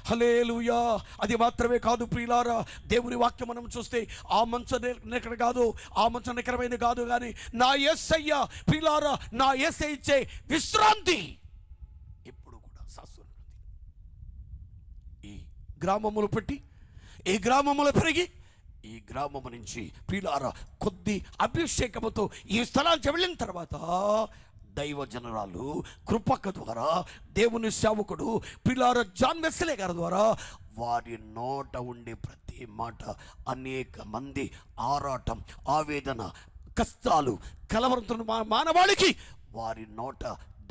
హల్లెలూయా. అది మాత్రమే కాదు ప్రియులారా, దేవుని వాక్యం మనం చూస్తే ఆ మంచు నికర కాదు, ఆ మంచు నికరమైన కాదు, కానీ నా యేసయ్య ప్రియులారా, నా యేసయ్య ఇచ్చే విశ్రాంతి ఎప్పుడు కూడా శాశ్వతం. ఈ గ్రామములు పెట్టి ఈ గ్రామములు పెరిగి ఈ గ్రామము నుంచి ప్రియులారా కొద్ది అభిషేకముతో ఈ స్థలానికి వెళ్ళిన తర్వాత దైవ జనరాలు కృపక ద్వారా దేవుని సేవకుడు ప్రియులారా జాన్ వెస్లీ గారి ద్వారా వారి నోట ఉండే ప్రతి మాట అనేక మంది ఆరాటం, ఆవేదన, కష్టాలు, కలవరంతో మానవాళికి వారి నోట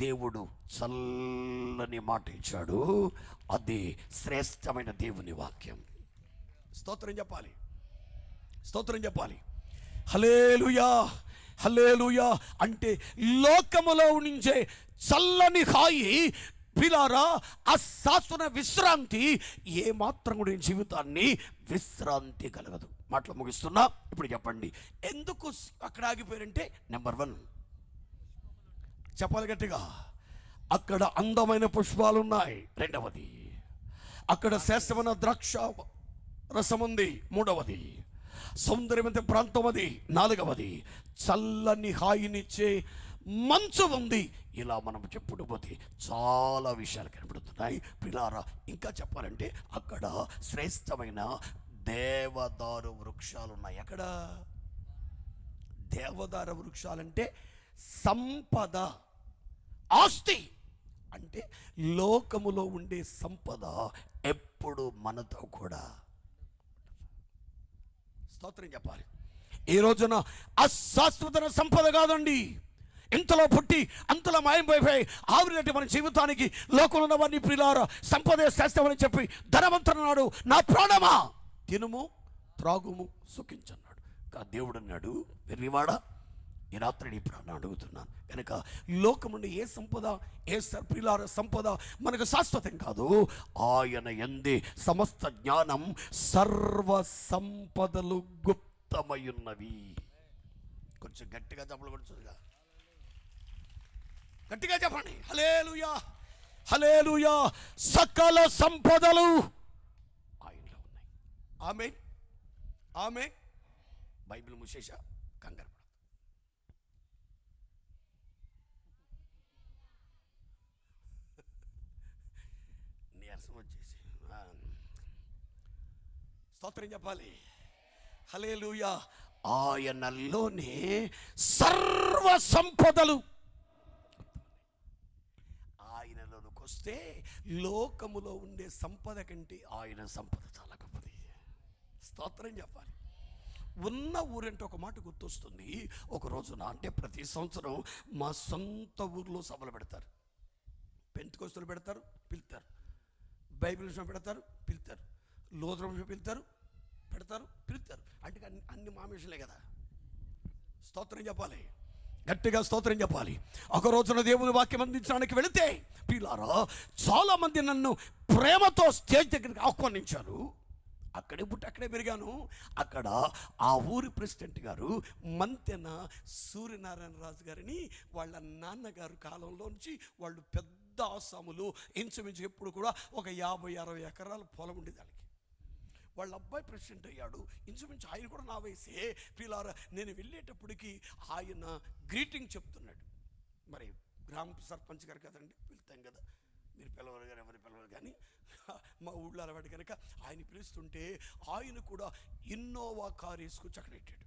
దేవుడు చల్లని మాట ఇచ్చాడు. అది శ్రేష్టమైన దేవుని వాక్యం. స్తోత్రం చెప్పాలి, స్తోత్రం చెప్పాలి. హల్లెలూయా, హల్లెలూయా. అంటే లోకములో ఉండే చల్లని హాయి పిలారా, అశాశ్వత విశ్రాంతి ఏ మాత్రం కూడా జీవితాన్ని విశ్రాంతి కలగదు. మాటలు ముగిస్తున్నా. ఇప్పుడు చెప్పండి, ఎందుకు అక్కడ ఆగిపోయారంటే, నెంబర్ 1 చెప్పాలి గట్టిగా, అక్కడ అందమైన పుష్పాలు ఉన్నాయి. 2వది, అక్కడ శ్రేష్టమైన ద్రాక్ష రసం ఉంది. 3వది, సౌందర్యవంత ప్రాంతం అది. 4వది, చల్లని హాయినిచ్చే మంచు ఉంది. ఇలా మనం చెప్పుడు పోతే చాలా విషయాలు కనబడుతున్నాయి పిల్లారా. ఇంకా చెప్పాలంటే అక్కడ శ్రేష్టమైన దేవదారు వృక్షాలు ఉన్నాయి. అక్కడ దేవదారు వృక్షాలంటే సంపద, ఆస్తి. అంటే లోకములో ఉండే సంపద ఎప్పుడు మనతో కూడా. స్తోత్రం చెప్పాలి. ఈ రోజున అశాశ్వత సంపద కాదండి, ఇంతలో పుట్టి అంతలో మాయమైపోయి ఆవిరినట్టు మన జీవితానికి లోకంలో ఉన్నవారిని ప్రియులారా సంపద శాస్త్రమని చెప్పి ధనవంతున్నాడు, నా ప్రాణమా తినుము త్రాగుము సుఖించన్నాడు. దేవుడు అన్నాడు, వెర్రివాడా, ఈ రాత్రి నీ ప్రాణం అడుగుతున్నాను కనుక లోకం నుండి ఏ సంపద, ఏ ప్రియులార సంపద మనకు శాశ్వతం కాదు. ఆయన యందే సమస్త జ్ఞానం, సర్వ సంపదలు గుప్తమయున్నవి. కొంచెం గట్టిగా చెప్పలు కొడుచుగా, గట్టిగా చెప్పండి. హల్లెలూయా, హల్లెలూయా. సకల సంపదలు ఆయనలో ఉన్నాయి. ఆమేన్, ఆమేన్. బైబిల్ మూసేశా, కంగారు పడదు. నీరసం వచ్చేసి స్తోత్రం చెప్పాలి. హల్లెలూయా. ఆయనలోనే సర్వ సంపదలు. ఆయనలోనికి వస్తే లోకములో ఉండే సంపద కంటే ఆయన సంపద చాలా గొప్పది. స్తోత్రం చెప్పాలి. ఉన్న ఊరంటే ఒక మాట గుర్తొస్తుంది. ఒక రోజున అంటే ప్రతి సంవత్సరం మా సొంత ఊర్లో సభలు పెడతారు. పెంతెకొస్తలు పెడతారు, పిలుతారు. బైబిల్ విషయం పెడతారు, పిలుతారు. లోతుల విషయం పిలుతారు, పెడతారు, పిలుతారు. అంటే అన్ని మామేషలే కదా. స్తోత్రం చెప్పాలి, గట్టిగా స్తోత్రం చెప్పాలి. ఒక రోజున దేవుని వాక్యం అందించడానికి వెళితే పిల్లారా చాలా మంది నన్ను ప్రేమతో స్టేజ్ దగ్గరికి ఆహ్వానించారు. అక్కడే పుట్టి అక్కడే పెరిగాను. అక్కడ ఆ ఊరి ప్రెసిడెంట్ గారు మంతెన సూర్యనారాయణ రాజు గారిని వాళ్ళ నాన్నగారు కాలంలోంచి వాళ్ళు పెద్ద ఆసాములు, ఇంచుమించు ఎప్పుడు కూడా ఒక 50-60 ఎకరాల పొలం ఉండేది వాళ్ళకి. వాళ్ళ అబ్బాయి ప్రెసిడెంట్ అయ్యాడు. ఇంచుమించు ఆయన కూడా నా వయసే. పిల్లారా నేను వెళ్ళేటప్పటికి ఆయన గ్రీటింగ్ చెప్తున్నాడు. మరి గ్రామ సర్పంచ్ గారు కదండి, పిలుతాం కదా, మీరు పిలవరు గారు, ఎవరు పిలవరు కానీ మా ఊళ్ళో అలవాటు కనుక ఆయన పిలుస్తుంటే ఆయన కూడా ఇన్నోవా కారు వేసుకొచ్చి అక్కడ పెట్టాడు.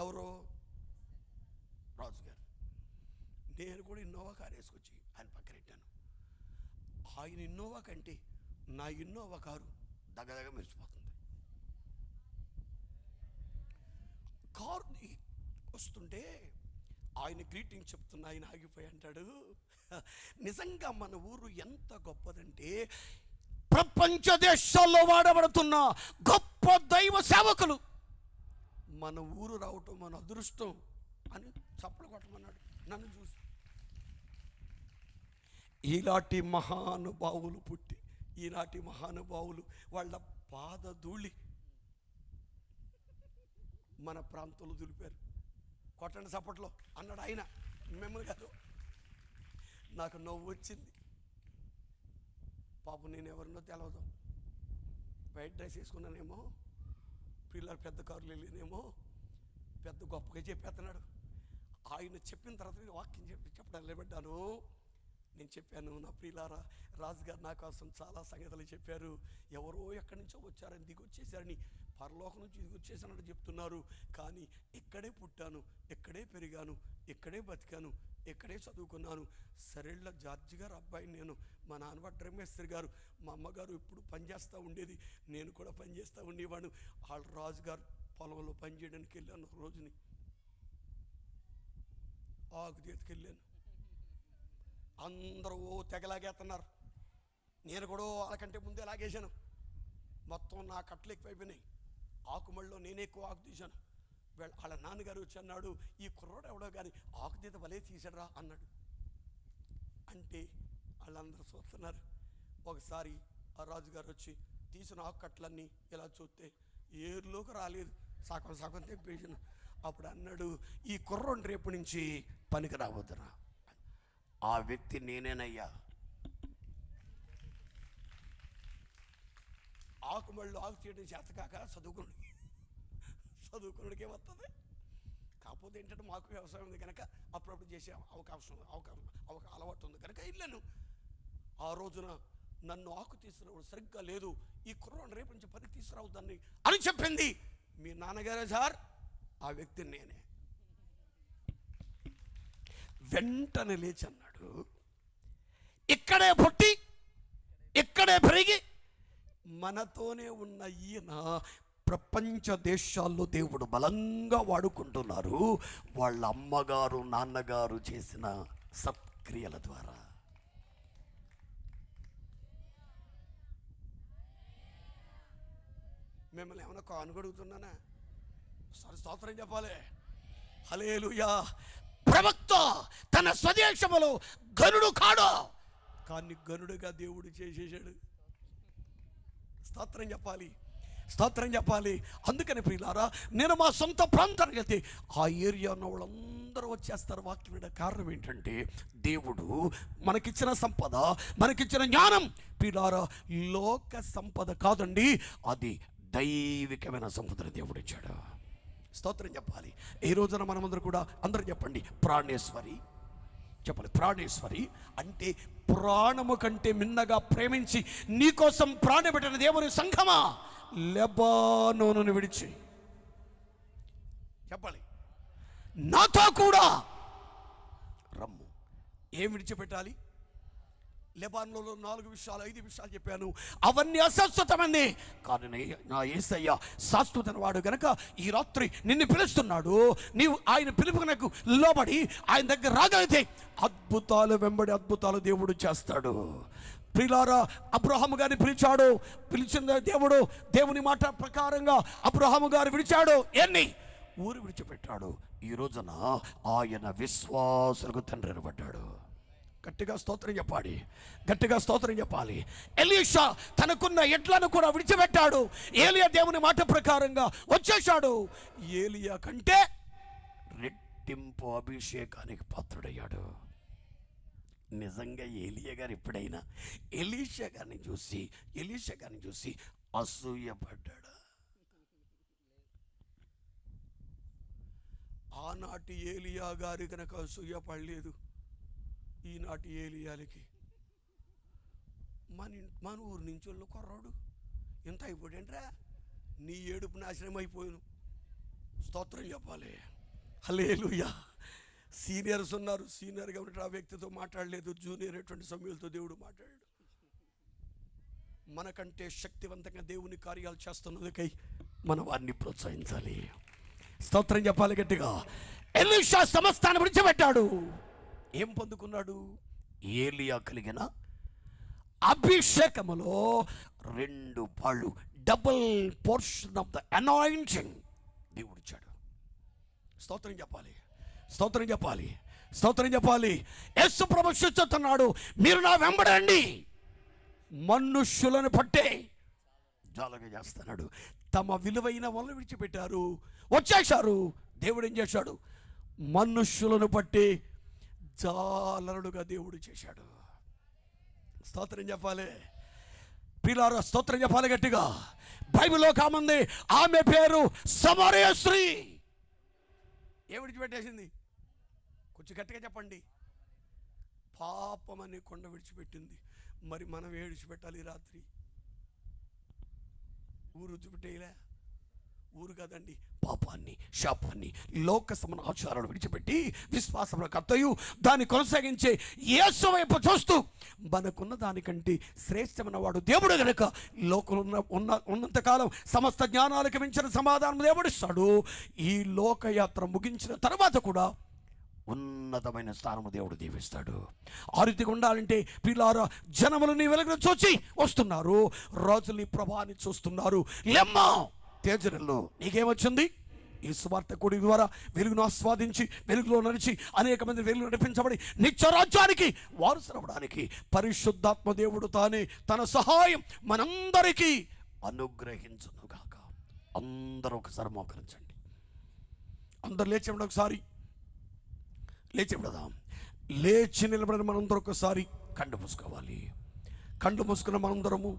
ఎవరో రాజు గారు. నేను కూడా ఇన్నోవా కారు వేసుకొచ్చి ఆయన పక్కన పెట్టాను. ఆయన ఇన్నోవా కంటే నా ఇన్నోవా కారు దగ్గర మెరిచిపోతుంది. కారు వస్తుంటే ఆయన గ్రీటింగ్ చెప్తున్నా ఆయన ఆగిపోయి అంటాడు, నిజంగా మన ఊరు ఎంత గొప్పదంటే ప్రపంచ దేశాల్లో వాడబడుతున్న గొప్ప దైవ సేవకులు మన ఊరు రావటం మన అదృష్టం అని చప్పలు కొట్టమన్నాడు నన్ను చూసి. ఈనాటి మహానుభావులు పుట్టి, ఈనాటి మహానుభావులు వాళ్ళ పాదధూళి మన ప్రాంతంలో దులిపారు. కొట్టండి చప్పట్లో అన్నాడు ఆయన, మిమ్మల్ని కాదు. నాకు నవ్వు వచ్చింది. పాపం నేను ఎవరినో తెలవదు. వైట్ డ్రెస్ వేసుకున్నానేమో, పిల్లలు పెద్ద కారులు వెళ్ళినేమో, పెద్ద గొప్పగా చెప్పేస్తున్నాడు. ఆయన చెప్పిన తర్వాత వాక్యం చెప్పడం నిలబడ్డాను. నేను చెప్పాను, నా ప్రియులారా, రాజుగారు నా కోసం చాలా సంగతులు చెప్పారు. ఎవరో ఎక్కడి నుంచో వచ్చారని దిగొచ్చేసారని, పరలోకం నుంచి దిగొచ్చేసానని చెప్తున్నారు. కానీ ఇక్కడే పుట్టాను, ఇక్కడే పెరిగాను, ఇక్కడే బతికాను, ఇక్కడే చదువుకున్నాను. సరేళ్ళ జార్జి గారు అబ్బాయి నేను. మా నాన్నవాడు డ్రమ్మేస్త్రి గారు, మా అమ్మగారు ఎప్పుడు పనిచేస్తూ ఉండేది, నేను కూడా పనిచేస్తూ ఉండేవాడు. వాళ్ళ రాజుగారు పొలంలో పనిచేయడానికి వెళ్ళాను. రోజుని ఆకు తీతకి వెళ్ళాను. అందరూ తెగలాగేస్తున్నారు. నేను కూడా వాళ్ళకంటే ముందే లాగేశాను. మొత్తం నా కట్టలు ఎక్కువైపోయినాయి. ఆకుమళ్ళలో నేనే ఎక్కువ ఆకు తీశాను. వాళ్ళ నాన్నగారు వచ్చి అన్నాడు, ఈ కుర్రోడు ఎవడో కానీ ఆకుతీత భలే తీసాడురా అన్నాడు. అంటే వాళ్ళందరూ చూస్తున్నారు. ఒకసారి ఆ రాజుగారు వచ్చి తీసిన ఆకు కట్టలన్నీ ఇలా చూస్తే ఏరులోకి రాలేదు, సగం సగం తెప్పేసాను. అప్పుడు అన్నాడు, ఈ కుర్రోడు రేపు నుంచి పనికి రావద్దురా. ఆ వ్యక్తి నేనేనయ్యా. ఆకుమళ్ళు ఆకు చేయడం చేత కాక చదువుకున్నాడికే వస్తుంది. కాకపోతే ఏంటంటే మాకు వ్యవసాయం ఉంది కనుక అప్పుడప్పుడు చేసే అవకాశం అలవాటు ఉంది కనుక వెళ్ళాను. ఆ రోజున నన్ను ఆకు తీసుకురావడం సరిగ్గా లేదు, ఈ కుర్రోడు రేపు నుంచి పని తీసుకురావద్దని అని చెప్పింది మీ నాన్నగారే సార్. ఆ వ్యక్తి నేనే. వెంటనే లేచి అన్నాడు, ఇక్కడే పుట్టి ఇక్కడే పెరిగి మనతోనే ఉన్న ఈయన ప్రపంచ దేశాల్లో దేవుడు బలంగా వాడుకుంటున్నారు, వాళ్ళ అమ్మగారు నాన్నగారు చేసిన సత్క్రియల ద్వారా. మిమ్మల్ని ఏమైనా కానుగడుగుతున్నానా? సరే, స్తోత్రం చెప్పాలి. హల్లెలూయా. ప్రవక్త తన స్వదేశములో గనుడు కాడు, కానీ గనుడుగా దేవుడు చేసేసాడు. స్తోత్రం చెప్పాలి, స్తోత్రం చెప్పాలి. అందుకని ప్రియులారా, నేను మా సొంత ప్రాంతానికి వెళ్తే ఆ ఏరియా ఉన్న వాళ్ళందరూ వచ్చేస్తారు. వాక్యం వినే కారణం ఏంటంటే దేవుడు మనకిచ్చిన సంపద, మనకిచ్చిన జ్ఞానం ప్రియులారా లోక సంపద కాదండి, అది దైవికమైన సంపదను దేవుడు ఇచ్చాడు. స్తోత్రం చెప్పాలి. ఈ రోజున మనమందరూ కూడా అందరూ చెప్పండి ప్రాణేశ్వరి. చెప్పాలి, ప్రాణేశ్వరి అంటే ప్రాణము కంటే మిన్నగా ప్రేమించి నీకోసం ప్రాణపెట్టిన దేవుని సంఘమా, లెబానోనును విడిచి చెప్పాలి నాతో కూడా రమ్ము. ఏం విడిచిపెట్టాలి? లెబానోలో 4 విషయాలు 5 విషయాలు చెప్పాను. అవన్నీ అశాశ్వతమంది, కానీ నా యేసయ్య శాశ్వతమైన వాడు గనక ఈ రాత్రి నిన్ను పిలుస్తున్నాడు. నీవు ఆయన పిలుపునకు లోబడి ఆయన దగ్గర రాగలిగితే అద్భుతాలు వెంబడి అద్భుతాలు దేవుడు చేస్తాడు. ప్రియులారా, అబ్రహాము గారిని పిలిచాడు. పిలిచిన దేవుడు దేవుని మాట ప్రకారంగా అబ్రహాము గారు విడిచాడు. ఊరు విడిచిపెట్టాడు. ఈ రోజున ఆయన విశ్వాసులకు తండ్రి అనబడ్డాడు. గట్టిగా స్తోత్రం చెప్పాలి, గట్టిగా స్తోత్రం చెప్పాలి. ఎలీషా తనకున్న ఎడ్లను కూడా విడిచిపెట్టాడు. ఏలియా దేవుని మాట ప్రకారంగా వచ్చేశాడు. ఏలియా కంటే రెట్టింపు అభిషేకానికి పాత్రుడయ్యాడు. నిజంగా ఏలియా గారు ఎప్పుడైనా ఎలీషా గారిని చూసి అసూయపడ్డాడు? ఆనాటి ఏలియా గారి కనుక అసూయపడలేదు, ఈనాటి ఏలియాలకి మన ఊరు నుంచి వాళ్ళు కుర్రాడు ఎంత అయిపోయాడంట్రా, నీ ఏడుపు నాశనం అయిపోయాను. స్తోత్రం చెప్పాలి. హల్లెలూయా. సీనియర్స్ ఉన్నారు, సీనియర్గా ఉంటే ఆ వ్యక్తితో మాట్లాడలేదు, జూనియర్ అటువంటి సమయంతో దేవుడు మాట్లాడాడు. మనకంటే శక్తివంతంగా దేవుని కార్యాలు చేస్తున్నందుకై మన వారిని ప్రోత్సహించాలి. స్తోత్రం చెప్పాలి గట్టిగా. ఎలీషా సమస్తాన్ని విడిచిపెట్టాడు. ఏం పొందుకున్నాడు? ఏలియా కలిగిన అభిషేకములో 2 పాళ్ళు, double portion of the anointing దేవుడు ఇచ్చాడు. స్తోత్రం చెప్పాలి, స్తోత్రం చెప్పాలి, స్తోత్రం చెప్పాలి. యేసు ప్రభువు చెప్తున్నాడు, మీరు నా వెంబడండి, మనుష్యులను పట్టే జాలగా చేస్తున్నాడు. తమ విలువైన వాళ్ళని విడిచిపెట్టారు, వచ్చేశారు. దేవుడు ఏం చేశాడు? మనుష్యులను పట్టి జాలరుడుగా దేవుడు చేశాడు. స్తోత్రం చెప్పాలి ప్రియులారా, స్తోత్రం చెప్పాలి గట్టిగా. బైబిల్లో కామంది, ఆమె పేరు సమరయ స్త్రీ. ఏ విడిచిపెట్టేసింది? కొంచెం గట్టిగా చెప్పండి. పాపమని కొండ విడిచిపెట్టింది. మరి మనం విడిచిపెట్టాలి ఈ రాత్రి. ఊరు విడిచిపెట్టేయలే, ఊరు కదండి, పాపాన్ని, శాపాన్ని, లోక సమాన ఆచారాలు విడిచిపెట్టి విశ్వాసముల కర్తయు దాన్ని కొనసాగించే యేసు వైపు చూస్తూ మనకున్న దానికంటే శ్రేష్టమైన వాడు దేవుడు గనుక లోకంలో ఉన్నంతకాలం సమస్త జ్ఞానాలకు మించిన సమాధానం దేవుడిస్తాడు. ఈ లోకయాత్ర ముగించిన తర్వాత కూడా ఉన్నతమైన స్థానము దేవుడు దీవిస్తాడు. ఆ రీతిగా ఉండాలంటే పిల్లారా, జనములు నీ వెలుగును చూచి వస్తున్నారు, రాజులు నీ ప్రభావాన్ని చూస్తున్నారు. లెమ్మా తేజరుల్లో నీకేమొచ్చింది? ఈ సువార్త కూడి ద్వారా వెలుగును ఆస్వాదించి వెలుగులో నడిచి అనేక మంది వెలుగు నడిపించబడి నిత్య రాజ్యానికి వారసులవడానికి పరిశుద్ధాత్మ దేవుడు తానే తన సహాయం మనందరికీ అనుగ్రహించునుగాక. అందరూ ఒకసారి మోకరించండి. అందరు లేచి ఒకసారి లేచి విడదాం. లేచి నిలబడిన మనందరూ ఒకసారి కళ్ళు మూసుకోవాలి. కళ్ళు మూసుకున్న మనందరము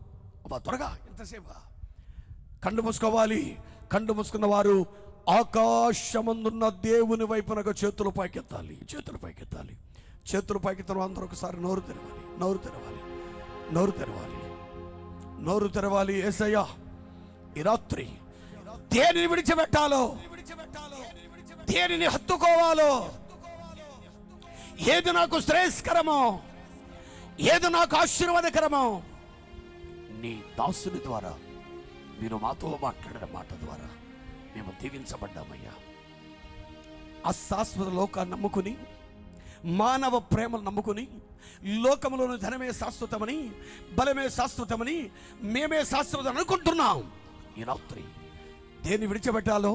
త్వరగా, ఎంతసేపు కళ్ళు మూసుకోవాలి. కళ్ళు మూసుకున్న వారు ఆకాశమందున్న దేవుని వైపునగా చేతులు పైకెత్తాలి. చేతులు పైకెత్తాలి. చేతులు పైకెత్తాలి. అందరూ ఒకసారి నోరు తెరవాలి. నోరు తెరవాలి. నోరు తెరవాలి. నోరు తెరవాలి. యేసయ్యా, ఈ రాత్రి దేనిని విడిచిపెట్టాలో, దేనిని హత్తుకోవాలో, ఏది నాకు శ్రేయస్కరమో, ఏది నాకు ఆశీర్వాదకరమో నీ దాసుని ద్వారా మీరు మాతో మాట్లాడిన మాట ద్వారా మేము దీవించబడ్డామయ్యా. అశాశ్వత లోకాన్ని నమ్ముకుని, మానవ ప్రేమను నమ్ముకుని, లోకంలోని ధనమే శాశ్వతమని, బలమే శాశ్వతమని, మేమే శాశ్వతం అనుకుంటున్నాం. ఈ రాత్రి దేన్ని విడిచిపెట్టాలో,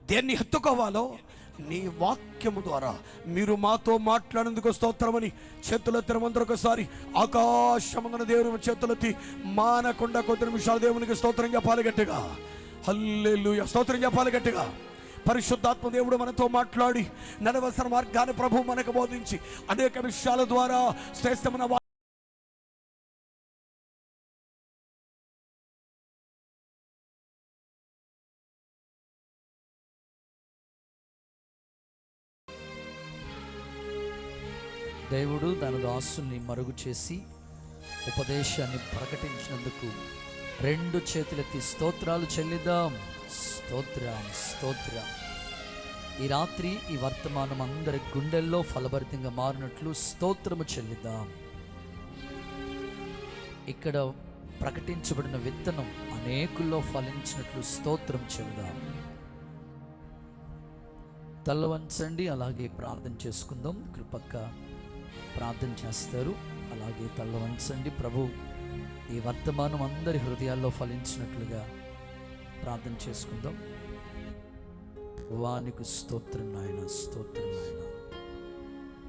దేన్ని హత్తుకోవాలో నీ వాక్యము ద్వారా మీరు మాతో మాట్లాడేందుకు స్తోత్రమని చేతులెత్తిన మందరూ ఒకసారి ఆకాశమందున దేవుని చేతులెత్తి మానకుండా కొద్ది నిమిషాలు దేవునికి స్తోత్రం చెప్పాలి గట్టిగా. హల్లెలూయా, స్తోత్రం చెప్పాలి గట్టిగా. పరిశుద్ధాత్మ దేవుడు మనతో మాట్లాడి నడవలసిన మార్గాన్ని ప్రభు మనకు బోధించి అనేక విషయాల ద్వారా శ్రేష్టమైన దేవుడు తన దాసుని మరుగు చేసి ఉపదేశాన్ని ప్రకటించినందుకు రెండు చేతులెత్తి స్తోత్రాలు చెల్లిద్దాం. స్తోత్రం, స్తోత్రం. ఈ రాత్రి ఈ వర్తమానం అందరి గుండెల్లో ఫలభరితంగా మారినట్లు స్తోత్రము చెల్లిద్దాం. ఇక్కడ ప్రకటించబడిన విత్తనం అనేకుల్లో ఫలించినట్లు స్తోత్రం చెల్లిద్దాం. తల వంచండి, అలాగే ప్రార్థన చేసుకుందాం. కృపక్క ప్రార్థన చేస్తారు. అలాగే తల వంచండి. ప్రభు ఈ వర్తమానం అందరి హృదయాల్లో ఫలించినట్లుగా ప్రార్థన చేసుకుందాం. వానికి స్తోత్రం నాయన, స్తోత్రం నాయన.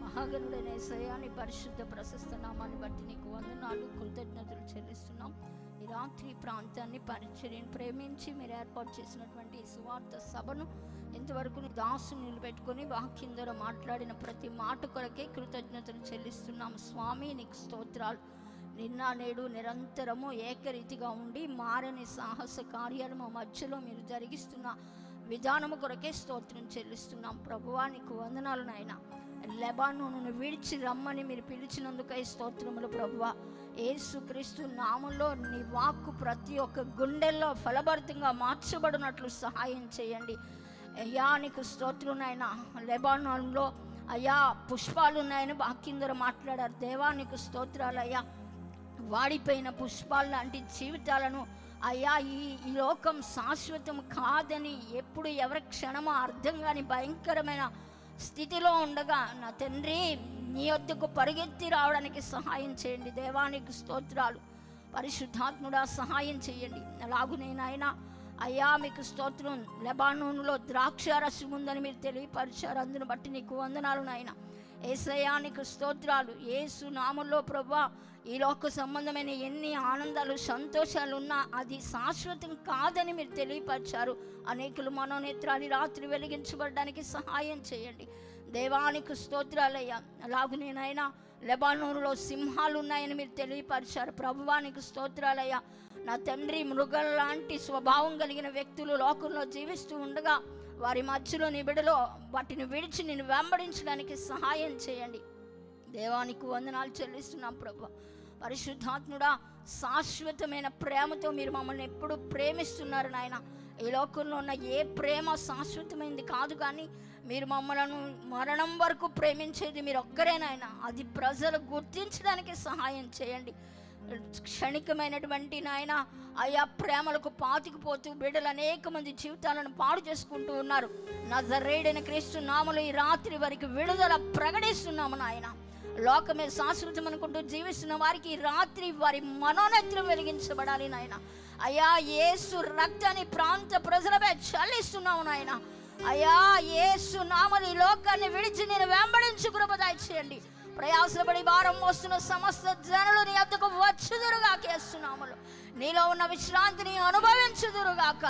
మహాగణుడైన యేసయ్యా, నీ పరిశుద్ధ ప్రశస్త నామాన్ని బట్టి నీకు వందనాలు, కృతజ్ఞతలు చెల్లిస్తున్నాం. ఈ రాత్రి ప్రాంతాన్ని పరిచర్యను ప్రేమించి మీరు ఏర్పాటు చేసినటువంటి ఈ సువార్త సభను ఇంతవరకు నీ దాసుని నిలబెట్టుకొని వాక్యం ద్వారా మాట్లాడిన ప్రతి మాట కొరకే కృతజ్ఞతలు చెల్లిస్తున్నాం. స్వామి నీకు స్తోత్రాలు. నిన్న నేడు నిరంతరము ఏకరీతిగా ఉండి మారని సాహస కార్యాలు మా మధ్యలో మీరు జరిగిస్తున్న విధానము కొరకే స్తోత్రం చెల్లిస్తున్నాం. ప్రభువా నీకు వందనాలు నాయన. లెబానోనును విడిచి రమ్మని మీరు పిలిచినందుకై స్తోత్రములు ప్రభువా. యేసుక్రీస్తు నామంలో నీ వాక్కు ప్రతి ఒక్క గుండెల్లో ఫలభరితంగా మార్చబడినట్లు సహాయం చేయండి అయ్యా. నీకు స్తోత్రం నాయన. లెబానోన్లో అయ్యా పుష్పాలు ఉన్నాయని వాక్యం ద్వారా మాట్లాడారు. దేవా నీకు స్తోత్రాలు అయ్యా. వాడిపోయిన పుష్పాలు లాంటి జీవితాలను అయ్యా ఈ లోకం శాశ్వతం కాదని ఎప్పుడు ఎవరి క్షణమో అర్థం కాని భయంకరమైన స్థితిలో ఉండగా నా తండ్రి నీ వద్దకు పరిగెత్తి రావడానికి సహాయం చేయండి. దేవానికి స్తోత్రాలు. పరిశుద్ధాత్ముడా సహాయం చేయండి. అలాగునే నాయన అయ్యా మీకు స్తోత్రం. లెబానోనులో ద్రాక్షారసం ఉందని మీరు తెలియపరిచారు. అందును బట్టి నీకు వందనాలు నాయన. యేసయ్యా నీకు స్తోత్రాలు. యేసు నామంలో ప్రభువా ఈ లోక సంబంధమైన ఎన్ని ఆనందాలు సంతోషాలు ఉన్నా అది శాశ్వతం కాదని మీరు తెలియపరిచారు. అనేకులు మనోనేత్రాలు రాత్రి వెలిగించబడడానికి సహాయం చేయండి. దేవానికి స్తోత్రాలయ్యా. అలాగునేనైనా లెబానోనులో సింహాలు ఉన్నాయని మీరు తెలియపరిచారు. ప్రభువానికి స్తోత్రాలయ్యా. నా తండ్రి మృగం లాంటి స్వభావం కలిగిన వ్యక్తులు లోకంలో జీవిస్తూ ఉండగా వారి మధ్యలో నీ బిడలో వాటిని విడిచి నేను వెంబడించడానికి సహాయం చేయండి. దేవానికి వందనాలు చెల్లిస్తున్నాం ప్రభు. పరిశుద్ధాత్ముడా, శాశ్వతమైన ప్రేమతో మీరు మమ్మల్ని ఎప్పుడు ప్రేమిస్తున్నారు నాయన. ఈ లోకంలో ఉన్న ఏ ప్రేమ శాశ్వతమైనది కాదు, కానీ మీరు మమ్మలను మరణం వరకు ప్రేమించేది మీరు ఒక్కరేనాయన. అది ప్రజలు గుర్తించడానికి సహాయం చేయండి. క్షణికమైనటువంటి నాయన ఆయా ప్రేమలకు పాతికిపోతూ బిడ్డలు అనేక మంది జీవితాలను పాడు చేసుకుంటూ ఉన్నారు. నజరేయుడైన క్రీస్తు నామములో ఈ రాత్రి వారికి విడుదల ప్రకటిస్తున్నాము నాయన. లోకమే శాశ్వతం అనుకుంటూ జీవిస్తున్న వారికి ఈ రాత్రి వారి మనోనేత్రం వెలిగించబడాలి నాయన. అయ్యా, యేసు రక్తాన్ని ప్రాంత ప్రజలపై చల్లిస్తున్నాము నాయన. అయ్యా, యేసు నామములో ఈ లోకాన్ని విడిచి నేను వెంబడించు కృప దయచేయండి. ప్రయాసపడి భారం మోస్తున్న సమస్త జనులు నీ వద్దకు వచ్చుదురుగాక. యేసు నామములో నీలో ఉన్న విశ్రాంతిని అనుభవించుదురుగాక.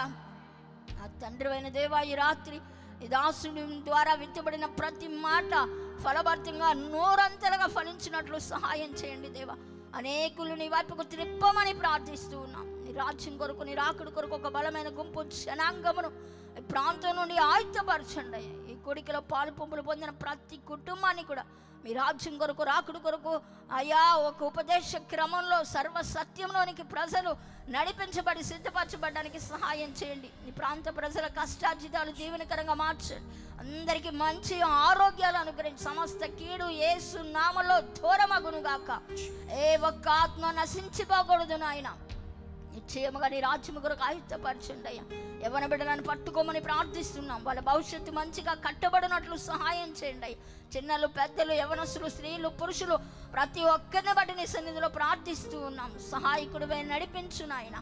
ఆ తండ్రి అయిన దేవా, ఈ రాత్రి ఈ దాసుడి ద్వారా విత్తబడిన ప్రతి మాట ఫలభరితంగా నూరంతలుగా ఫలించినట్లు సహాయం చేయండి దేవా. అనేకులు నీ వైపుకు త్రిప్పమని ప్రార్థిస్తూ ఉన్నాం. నీ రాజ్యం కొరకు, నీ రాకుడు కొరకు ఒక బలమైన గుంపు జనాంగమును ఈ ప్రాంతం నుండి ఆయుధపరచండి. ఈ కోడికలో పాలు పంపులు పొందిన ప్రతి కుటుంబాన్ని కూడా మీ రాజ్యం కొరకు, రాకుడు కొరకు అయా ఒక ఉపదేశ క్రమంలో సర్వ సత్యంలోనికి ప్రజలు నడిపించబడి సిద్ధపరచబడడానికి సహాయం చేయండి. ఈ ప్రాంత ప్రజల కష్టార్జితాలు దీవెనకరంగా మార్చండి. అందరికీ మంచి ఆరోగ్యాలు అనుగ్రహించి సమస్త కీడు యేసు నామములో దూరమగునుగాక. ఏ ఒక్క ఆత్మ నశించిపోకూడదు నాయన. నిశ్చయముగా నీ రాజ్యము కొరకు ఆయుధపరచండి అయ్యా. యవ్వన బిడ్డలను పట్టుకోమని ప్రార్థిస్తున్నాం. వాళ్ళ భవిష్యత్తు మంచిగా కట్టబడినట్లు సహాయం చేయండి అయ్యా. చిన్నలు, పెద్దలు, యవ్వనస్తులు, స్త్రీలు, పురుషులు ప్రతి ఒక్కరిని బట్టి నీ సన్నిధిలో ప్రార్థిస్తూ ఉన్నాం. సహాయకుడిపై నడిపించు నాయన.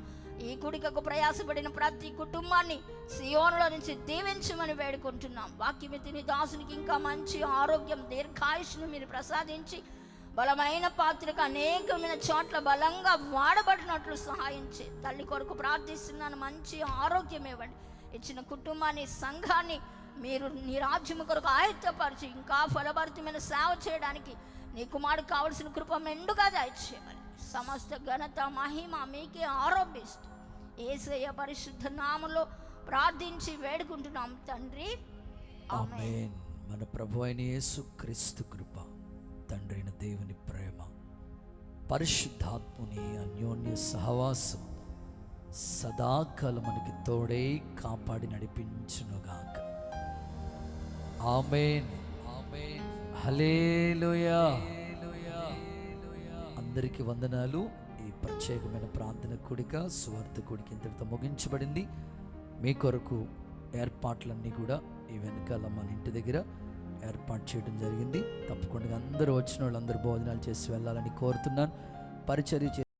ఈ కుడికకు ప్రయాసపడిన ప్రతి కుటుంబాన్ని సియోనులో నుంచి దీవించమని వేడుకుంటున్నాం. వాక్యమితిని దాసునికి ఇంకా మంచి ఆరోగ్యం, దీర్ఘాయుష్ను మీరు ప్రసాదించి బలమైన పాత్రకు అనేకమైన చోట్ల బలంగా వాడబడినట్లు సహాయం చే. తల్లి కొరకు ప్రార్థిస్తున్నాను, మంచి ఆరోగ్యం ఇవ్వండి. ఇచ్చిన కుటుంబాన్ని, సంఘాన్ని మీరు నీ రాజ్యము కొరకు ఆయుధపరిచి ఇంకా ఫలభరితమైన సేవ చేయడానికి నీ కుమారుడు కావలసిన కృప మెండుగా దయచేయాలి. సమస్త ఘనత, మహిమ మీకే ఆరోపిస్తూ యేసయ్య పరిశుద్ధ నామములో ప్రార్థించి వేడుకుంటున్నాం తండ్రి, ఆమేన్. మన ప్రభు అయిన యేసు క్రీస్తు కృప, తండ్రి అయిన దేవుని ప్రేమ, పరిశుద్ధాత్ముని అన్యోన్య సహవాసం సదాకాలం మనకి తోడై కాపాడి నడిపించునుగాక. ఆమేన్, ఆమేన్, హల్లెలూయా. అందరికీ వందనాలు. ఈ ప్రత్యేకమైన ప్రార్థన కూడిక, సువార్త కూడిక ఇంతటితో ముగించబడింది. మీ కొరకు ఏర్పాట్లన్నీ కూడా ఈ వెనకాల మన ఇంటి దగ్గర ఏర్పాటు చేయడం జరిగింది. తప్పకుండా అందరూ వచ్చిన వాళ్ళందరూ భోజనాలు చేసి వెళ్ళాలని కోరుతున్నాను. పరిచర్య